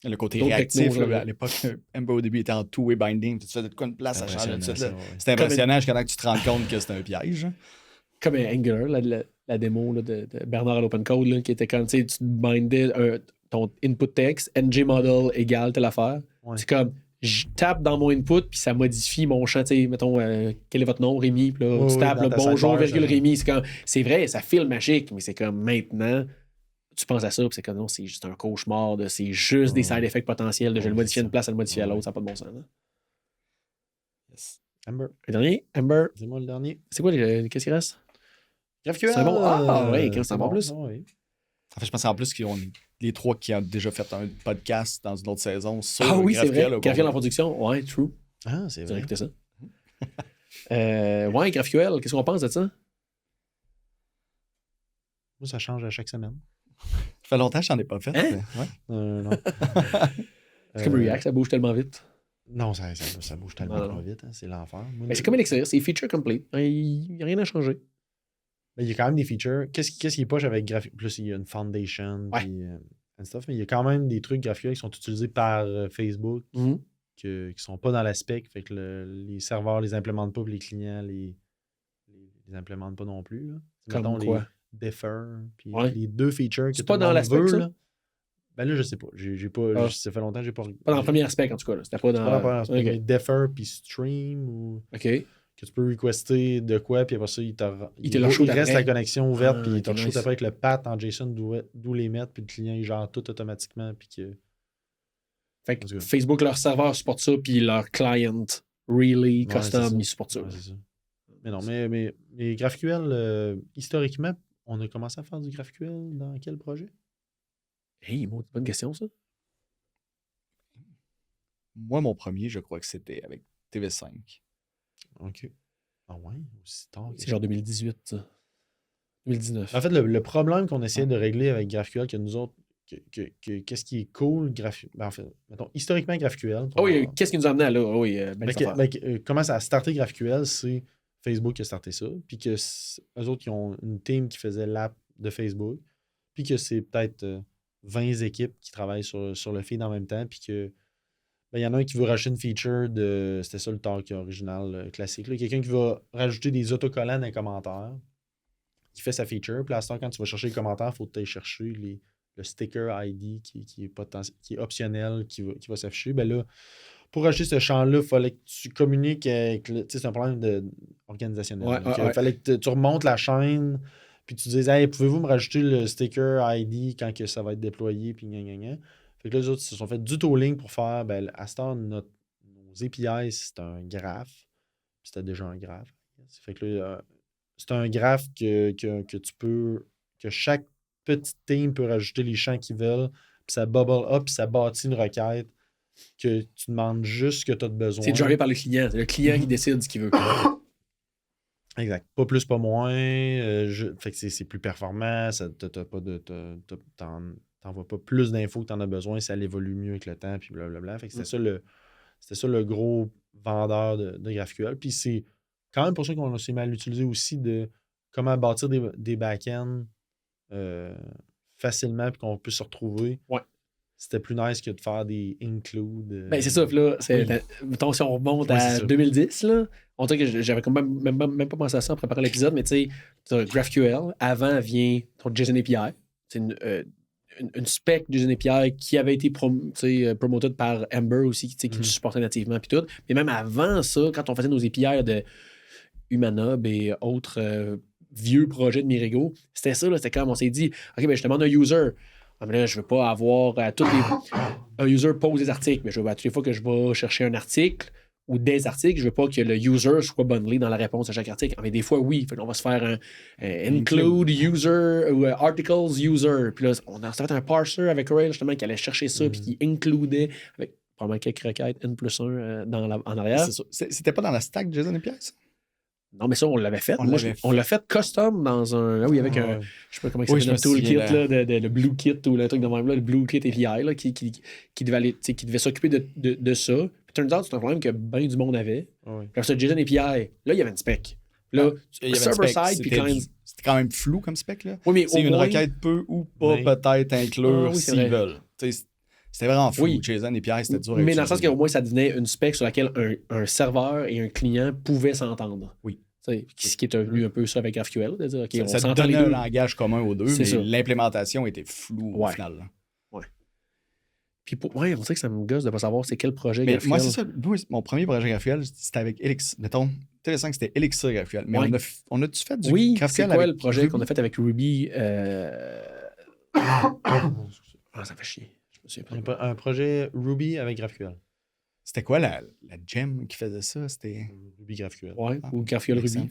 le côté réactif, à l'époque, Ember au début était en two-way binding, tu faisais de quoi une place à changer de suite. C'était impressionnant jusqu'à temps que tu te rendes compte que c'était un piège. Comme Angular, la démo là, de Bernard à l'Open Code, là, qui était comme, tu bindais ton input text, ngModel égale telle affaire. Ouais. C'est comme, je tape dans mon input, puis ça modifie mon champ, tu sais, mettons, quel est votre nom, Rémi, puis là, tu tapes, bonjour, virgule Rémi. C'est vrai, ça file magique, mais c'est comme maintenant, tu penses à ça, puis c'est comme non, c'est juste un cauchemar, c'est juste des side effects potentiels, de je vais le modifier à une place, à le modifier à l'autre, ça n'a pas de bon sens. Hein? Yes. Ember. Le dernier, Ember. Dis-moi le dernier. C'est quoi, qu'est-ce qui reste? GraphQL. C'est bon. Oui, c'est bon plus. Oui. En fait, je pense en plus qu'on est les 3 qui ont déjà fait un podcast dans une autre saison sur GraphQL. C'est vrai. GraphQL en production, ouais, true. Ah, c'est vrai. Écoutez ça. GraphQL, qu'est-ce qu'on pense de ça? Moi, ça change à chaque semaine. Ça fait longtemps que je n'en ai pas fait. Hein? Ouais. Non. C'est comme React, ça bouge tellement vite. Non, ça bouge tellement pas vite. Hein. C'est l'enfer. Mais c'est comme Elixir, c'est feature complete. Il n'y a rien à changer. Mais il y a quand même des features. Qu'est-ce qui est poche avec GraphQL? Plus, il y a une foundation puis stuff, mais il y a quand même des trucs GraphQL qui sont utilisés par Facebook qui sont pas dans la spec. Fait que les serveurs les implémentent pas, puis les clients les implémentent pas non plus. Là. Comme quoi? Les defer, puis les deux features que c'est pas dans la spec, ça? Là. Ben là, je sais pas. J'ai pas ça fait longtemps que j'ai pas... Pas dans le premier aspect, en tout cas. Là. C'était pas dans... Pas dans le premier aspect, mais defer puis stream ou... OK. Que tu peux requester de quoi, puis après ça, il te reste la connexion ouverte, puis il te nice. shoot après avec le path en JSON d'où les mettre, puis le client, il gère tout automatiquement, puis que... Fait que Facebook, leur serveur supporte ça, puis leur client, really, custom, ils supportent ça. Ouais, c'est ça. Mais non, mais GraphQL, historiquement, on a commencé à faire du GraphQL dans quel projet? Hey, bonne question, ça. Moi, mon premier, je crois que c'était avec TV5. OK. Ah ouais, aussi tard. C'est genre 2018, ça. 2019. En fait, le problème qu'on essayait de régler avec GraphQL, que nous autres, qu'est-ce qui est cool, en fait, mettons, historiquement, GraphQL. Oui, qu'est-ce qui nous a amené à là? Oui, comment ça a starté GraphQL, c'est Facebook qui a starté ça, puis que eux autres, qui ont une team qui faisait l'app de Facebook, puis que c'est peut-être 20 équipes qui travaillent sur le feed en même temps, puis que il y en a un qui veut rajouter une feature de... C'était ça le talk original classique. Quelqu'un qui va rajouter des autocollants dans les commentaires, qui fait sa feature. Puis à ce temps, quand tu vas chercher les commentaires, il faut que tu ailles chercher le sticker ID qui est optionnel, qui va s'afficher. Ben là, pour rajouter ce champ-là, il fallait que tu communiques avec... c'est un problème organisationnel. Il fallait que tu remontes la chaîne, puis tu dises « Hey, pouvez-vous me rajouter le sticker ID quand que ça va être déployé? » Puis gna. Fait que là, les autres, ils se sont fait du tooling pour faire, à ce temps, nos API, c'est un graphe. C'était déjà un graphe. Fait que là, c'est un graphe que tu peux, que chaque petite team peut rajouter les champs qu'ils veulent, puis ça bubble up, puis ça bâtit une requête que tu demandes juste ce que tu as de besoin. C'est drivé par le client. C'est le client qui décide ce qu'il veut. Exact. Pas plus, pas moins. Fait que c'est plus performant. T'envoies pas plus d'infos que tu en as besoin, ça évolue mieux avec le temps, puis blablabla. Fait que c'était ça le gros vendeur de GraphQL. Puis c'est quand même pour ça qu'on s'est mal utilisé aussi de comment bâtir des back-ends facilement, puis qu'on peut se retrouver. Ouais. C'était plus nice que de faire des includes. C'est ça. Là, mettons, si on remonte à 2010, là, on dirait que j'avais quand même pas pensé à ça en préparant l'épisode, mais tu sais, GraphQL, avant vient ton JSON API. C'est une spec JSON API qui avait été promoted par Ember aussi, qui nous supportait nativement puis tout. Mais même avant ça, quand on faisait nos API de Humanob et autres vieux projets de Mirego, c'était ça, là, c'était comme on s'est dit, OK, je demande un user. Ah, mais là, je veux pas avoir un user pose des articles, mais je veux toutes les fois que je vais chercher un article ou des articles, je veux pas que le user soit bundlé dans la réponse à chaque article. Mais des fois, oui. On va se faire un include user ou articles user. Puis là, on a fait un parser avec Rail justement qui allait chercher ça puis qui includait avec probablement quelques requêtes N+1 en arrière. C'est ça. C'était pas dans la stack JSON API, ça? Non, mais ça, on l'avait fait. On l'a fait custom dans un... Oui, avec un... Je sais pas comment ça s'appelle, le toolkit, le Blue Kit ou le truc de même, là, le Blue Kit API, là, qui devait s'occuper de ça. Puis, turns out, c'est un problème que bien du monde avait. Puis, après ça, JSON API, là, il y avait une spec. Là, server-side, puis client... C'était quand même flou comme spec, là. Oui, mais c'est une requête peut ou pas peut-être inclure s'ils veulent. C'était vraiment flou. JSON API, c'était dur. Mais dans le sens qu'au moins, ça devenait une spec sur laquelle un serveur et un client pouvaient s'entendre. Oui. Ce qui est devenu un peu ça avec GraphQL. De dire, okay, ça donnait un langage commun aux deux, mais l'implémentation était floue au final. Là. Ouais. Puis on sait que ça me gosse de ne pas savoir c'est quel projet GraphQL. Moi, c'est ça. Mon premier projet GraphQL, c'était avec Elixir. Mettons, intéressant que c'était Elixir GraphQL. Mais on a-tu fait du GraphQL c'est quoi le projet qu'on a fait avec Ruby? Ça fait chier. Un projet Ruby avec GraphQL. C'était quoi la gem qui faisait ça? C'était Ruby GraphQL. Ou GraphQL Ruby.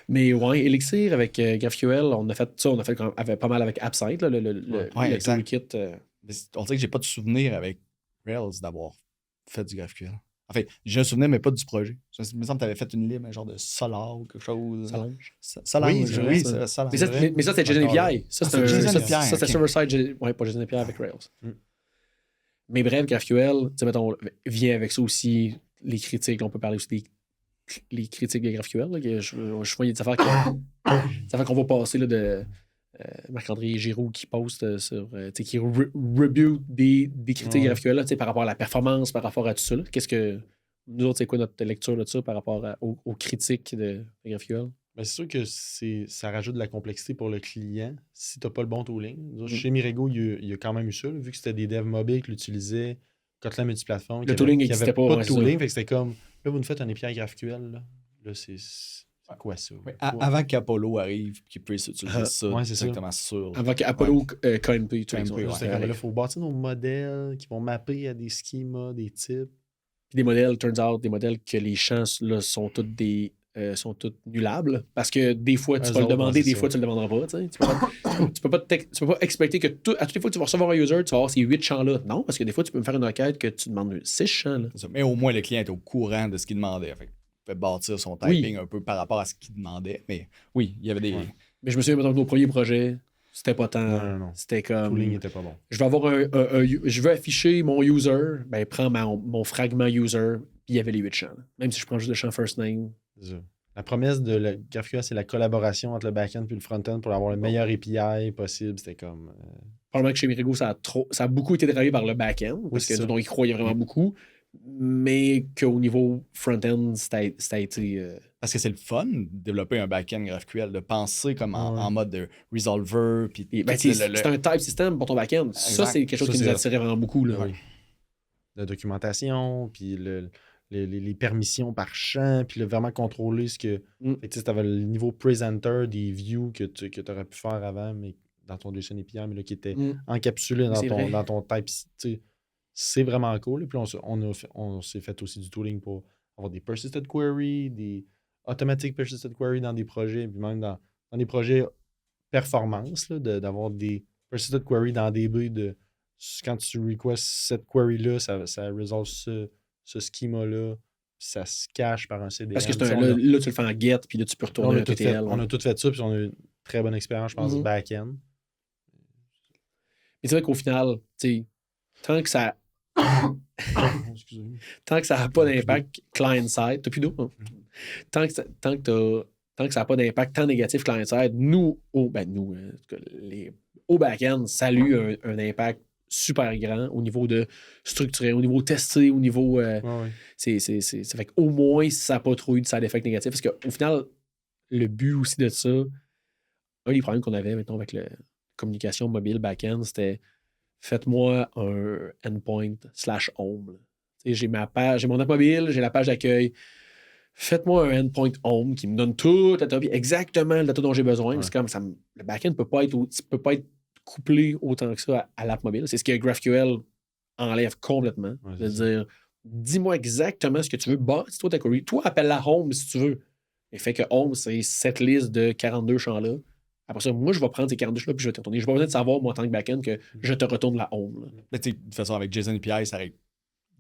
Mais Elixir avec GraphQL, on a fait ça, avait pas mal avec AppSite, là, le toolkit. On dirait que j'ai pas de souvenir avec Rails d'avoir fait du GraphQL. En fait, j'ai un souvenir, mais pas du projet. Il me semble que tu avais fait une lib, un genre de Solar ou quelque chose. Solange. Solange, Oui, c'est vrai, c'est Solange. Mais ça, c'était Jason API. Ça, c'est Jason API, ça, c'était ok. server-side. Ouais, pas Jason API avec Rails. Mais bref, GraphQL, tu sais, mettons, vient avec ça aussi les critiques. On peut parler aussi des les critiques de GraphQL. Là, que je vois, il y a des affaires qu'on va passer là, de Marc-André Giroux qui poste sur. Qui review des critiques de GraphQL là, par rapport à la performance, par rapport à tout ça. Là. Qu'est-ce que. Nous autres, c'est quoi notre lecture de ça par rapport aux critiques de GraphQL? Ben, c'est sûr que ça rajoute de la complexité pour le client si tu n'as pas le bon tooling. Chez Mirego, il y a quand même eu ça, là, vu que c'était des devs mobiles qui l'utilisaient, Kotlin multiplateforme. Le tooling n'existait pas. Pas de tooling, fait que c'était comme, là, vous nous faites un API GraphQL. Là c'est quoi ça? Oui, avant qu'Apollo arrive, qu'il puisse utiliser ça ouais, c'est directement sur. Avant qu'Apollo KMP, tu là, il faut bâtir nos modèles qui vont mapper à des schémas, des types. Puis des modèles, turns out, des modèles que les champs là, sont tous nullables parce que des fois tu vas le demander, des fois tu le demanderas pas. Tu peux pas expecter que à toutes les fois que tu vas recevoir un user, tu vas avoir ces 8 champs-là. Non, parce que des fois tu peux me faire une requête que tu demandes 6 champs. Là. Mais au moins le client est au courant de ce qu'il demandait. Fait, il peut bâtir son typing un peu par rapport à ce qu'il demandait. Mais oui, il y avait des. Ouais. Mais je me souviens, mettons, que nos premiers projets, c'était pas tant. Non. C'était comme. Le tooling n'était pas bon. Je vais avoir je veux afficher mon user, ben prends mon fragment user, puis il y avait les 8 champs. Là. Même si je prends juste le champ first name. C'est ça. La promesse de GraphQL, c'est la collaboration entre le back-end et le front-end pour avoir le meilleur API possible. C'était comme. Probablement que chez Mirego, ça a beaucoup été travaillé par le back-end, parce que nous, on y croyait vraiment beaucoup. Mais qu'au niveau front-end, ça a été. Parce que c'est le fun de développer un back-end GraphQL, de penser comme en mode de resolver. Puis c'est un type system pour ton back-end. Exact. Ça, c'est quelque chose qui nous attirait vraiment beaucoup. Là. Oui. La documentation, puis les permissions par champ, puis vraiment contrôler ce que. Tu avais le niveau presenter des views que tu aurais pu faire avant, mais dans ton JSON API, mais là, qui était encapsulé dans ton type. C'est vraiment cool. Et puis on s'est fait aussi du tooling pour avoir des persistent queries, des automatic persistent queries dans des projets, puis même dans des projets performance, là, d'avoir des persistent queries dans DB. Quand tu request cette query-là, ça résolve ce schema-là, ça se cache par un CDN. Parce que là, tu le fais en get, puis là, tu peux retourner un TTL. On a tout fait ça, puis on a eu une très bonne expérience, je pense, back-end. Mais c'est vrai qu'au final, tant que ça. Tant que ça n'a pas d'impact client-side, t'as plus d'eau? Hein? Tant que ça n'a pas d'impact tant négatif client-side, au back-end, ça a eu un impact super grand au niveau de structurer, au niveau testé, au niveau. Ça fait qu'au moins, ça n'a pas trop eu de side effect négatif. Parce qu'au final, le but aussi de ça, un des problèmes qu'on avait, mettons, avec la communication mobile back-end, c'était faites-moi un endpoint /home. J'ai mon app mobile, j'ai la page d'accueil. Faites-moi un endpoint home qui me donne tout exactement le data dont j'ai besoin. C'est comme le back-end ne peut pas être couplé autant que ça à l'app mobile. C'est ce que GraphQL enlève complètement. C'est-à-dire, dis-moi exactement ce que tu veux. Bâtis-toi ta query. Toi, appelle-la home si tu veux. Et fait que home, c'est cette liste de 42 champs-là. Après ça, moi, je vais prendre ces 42 champs-là puis je vais te retourner. Je n'ai pas besoin de savoir, moi, en tant que back-end, que je te retourne la home. Mais de toute façon, avec JSON API,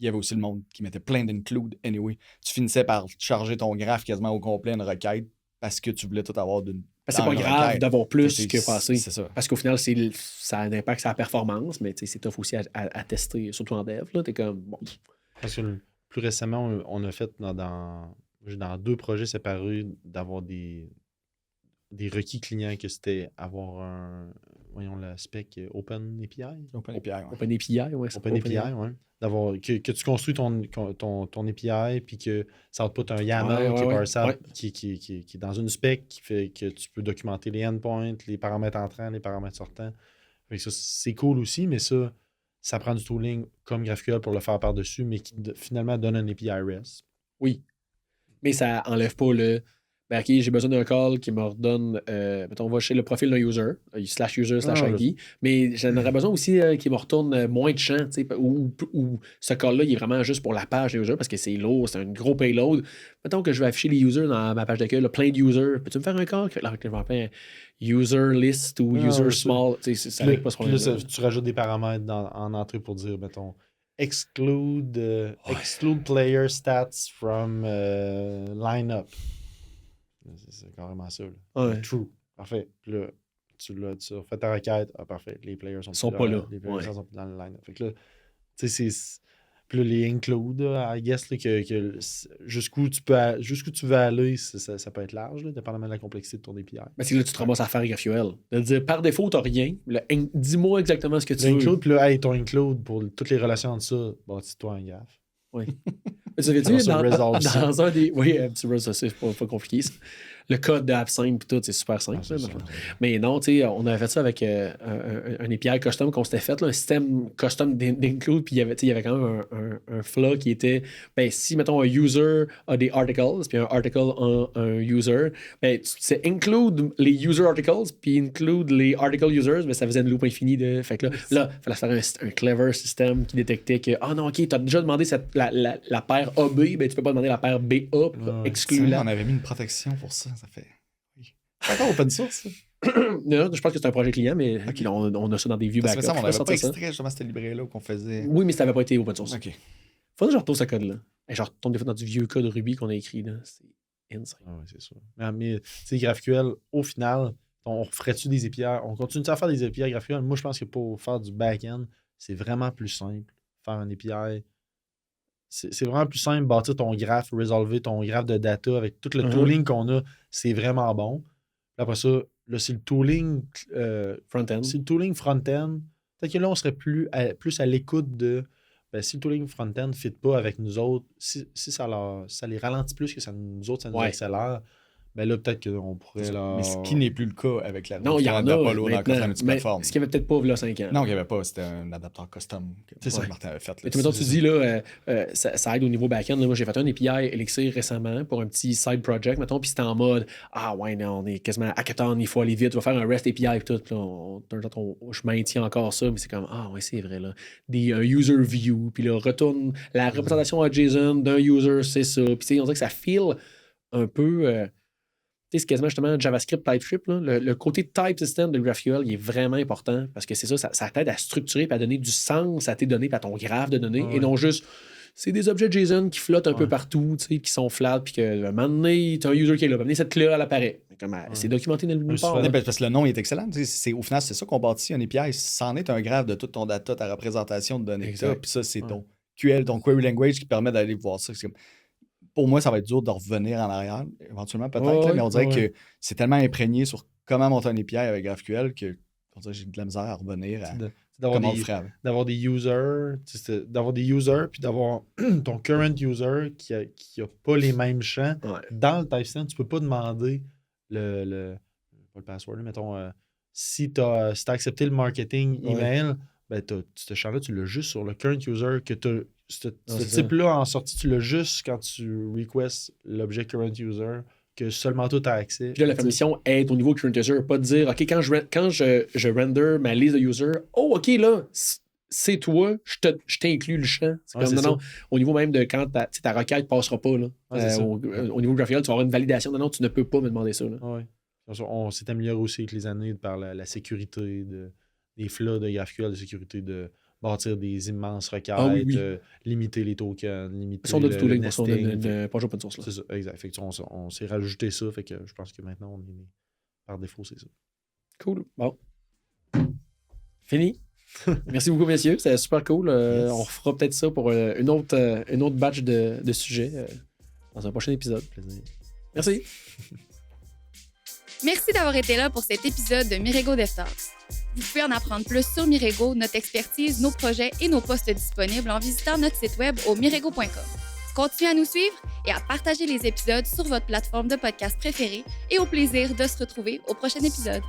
il y avait aussi le monde qui mettait plein d'include anyway. Tu finissais par charger ton graphe quasiment au complet une requête parce que tu voulais tout avoir d'une. Parce que c'est pas grave d'avoir plus que passer. C'est ça. Parce qu'au final, ça a un impact sur la performance, mais c'est tough aussi à tester, surtout en dev. T'es comme bon. Parce que plus récemment, on a fait dans 2 projets séparés d'avoir des requis clients que c'était avoir la spec Open API. Open API, ouais. Open API, ouais. Open API, ouais. D'avoir, que tu construis ton API puis que ça output un YAML qui est dans une spec qui fait que tu peux documenter les endpoints, les paramètres entrants, les paramètres sortants. Fait que ça, c'est cool aussi, mais ça prend du tooling comme GraphQL pour le faire par-dessus, mais qui finalement donne un API REST. Oui. Mais ça enlève pas le. Ben, OK, j'ai besoin d'un call qui me redonne. Mettons, on va chez le profil d'un user, /user/ID, mais j'en aurais besoin aussi qui me retourne moins de champs, ou ce call-là, il est vraiment juste pour la page des users parce que c'est lourd, c'est un gros payload. Mettons que je vais afficher les users dans ma page d'accueil, plein de users. Peux-tu me faire un call? Là, je vais faire un user list ou user small. Ça n'arrive pas ce problème. Là, tu rajoutes des paramètres en entrée pour dire, mettons, exclude player stats from line-up. C'est carrément ça. Ouais. True. Parfait. Puis là, tu fais ta requête. Ah, parfait. Les players sont pas là. Les players sont plus dans le line-up. Fait que là, tu sais, c'est. Puis là, les include, I guess, là, que jusqu'où tu veux aller, ça peut être large, là, dépendamment de la complexité de ton API. Ben, c'est là que tu te ramasses à faire GraphQL. De dire, par défaut, tu n'as rien. Là, dis-moi exactement ce que tu veux. Include, puis là, hey, ton include, pour toutes les relations entre ça, bâtis-toi un graphe. Oui. Tu avais dit, dans un des... Oui, un petit resolve, c'est pas compliqué, ça. Le code de AppSync et tout, c'est super simple. Mais non, tu sais, on avait fait ça avec un API custom qu'on s'était fait, là, un système custom d'include, puis il y avait quand même un flow qui était, ben, si, mettons, un user a des articles, puis un article a un user, ben, c'est include les user articles, puis include les article users, ben, ça faisait une loupe infinie de... Fait que là, il fallait faire un clever système qui détectait que, non, OK, tu as déjà demandé la paire AB, ben, tu peux pas demander la paire BA, exclue là. On avait mis une protection pour ça. Ça fait. C'est encore open source, ça? Non, je pense que c'est un projet client, mais okay. on a ça dans des views backups. On n'avait pas extrait justement cette librairie-là qu'on faisait. Oui, mais ça n'avait pas été open source. OK. Faudrait que je retourne ce code-là. Et je retourne des fois dans du vieux code Ruby qu'on a écrit. Là. C'est insane. Ah oui, c'est sûr. Mais tu sais, GraphQL, au final, on ferait-tu des API? On continue à faire des API GraphQL? Moi, je pense que pour faire du back-end, c'est vraiment plus simple. Faire un API. C'est vraiment plus simple, bâtir ton graphe, résolver ton graphe de data avec tout le tooling qu'on a, c'est vraiment bon. Après ça, là, c'est le tooling front-end. C'est le tooling front-end. Peut-être que là, on serait plus à l'écoute de si le tooling front-end ne fit pas avec nous autres, si ça les ralentit plus que ça nous accélère, ben là, peut-être qu'on pourrait leur... Mais ce qui n'est plus le cas avec la non, il y en a d'Apollo dans la multiplateforme. Ce qu'il n'y avait peut-être pas là 5 ans. Non, il n'y avait pas. C'était un adaptateur custom que Martin avait fait. Là, tu dis, là, ça aide au niveau back-end. Là, moi, j'ai fait un API Elixir récemment pour un petit side project, mettons, puis c'était en mode ouais, non, on est quasiment hackathon, il faut aller vite, on va faire un REST API et tout. Là, je maintiens encore ça, mais c'est comme, ouais, c'est vrai, là. Un user view, puis là, retourne la représentation à JSON d'un user, c'est ça. Puis on dirait que ça feel un peu... c'est quasiment justement JavaScript, TypeScript. Là. Le côté type system de GraphQL, il est vraiment important parce que c'est ça t'aide à structurer et à donner du sens à tes données et à ton graphe de données et non juste c'est des objets JSON qui flottent un peu partout, qui sont flat, puis qu'à un moment donné, tu as un user qui est là. Cette clé-là, elle apparaît. C'est documenté dans le part. Parce que le nom est excellent. Au final, c'est ça qu'on bâtit un API. C'en est un graphe de tout ton data, ta représentation de données. Puis ça, c'est ton QL, ton query language qui permet d'aller voir ça. Pour moi, ça va être dur de revenir en arrière, éventuellement peut-être, mais on dirait que c'est tellement imprégné sur comment monter un API avec GraphQL que j'ai de la misère à revenir à comment on le ferait. D'avoir des users, puis d'avoir ton current user qui a pas les mêmes champs. Dans le typeset, tu peux pas demander pas le password, mettons, si tu as accepté le marketing email, ben ce champ-là, tu l'as juste sur le current user que tu as. Ce type-là en sortie, tu l'as juste quand tu requests l'objet current user que seulement toi tu as accès. Puis là, la permission est au niveau current user, pas de dire OK, quand je render ma liste de user, OK, là, c'est toi, je t'inclus le champ. C'est comme non, au niveau même de quand ta requête ne passera pas. Là, au niveau GraphQL, tu vas avoir une validation. Non, tu ne peux pas me demander ça. Là. On s'est amélioré aussi avec les années par la sécurité des flows de GraphQL, de sécurité de bâtir des immenses requêtes, limiter les tokens, limiter le nesting. Une page open source. C'est ça, exact. Fait que on s'est rajouté ça, fait que je pense que maintenant, on est par défaut, c'est ça. Cool. Bon. Fini. Merci beaucoup, messieurs. C'était super cool. On refera peut-être ça pour une autre batch de sujets dans un prochain épisode. Plaisir. Merci. Merci d'avoir été là pour cet épisode de Mirego DevTalks. Vous pouvez en apprendre plus sur Mirego, notre expertise, nos projets et nos postes disponibles en visitant notre site web au mirego.com. Continuez à nous suivre et à partager les épisodes sur votre plateforme de podcast préférée et au plaisir de se retrouver au prochain épisode.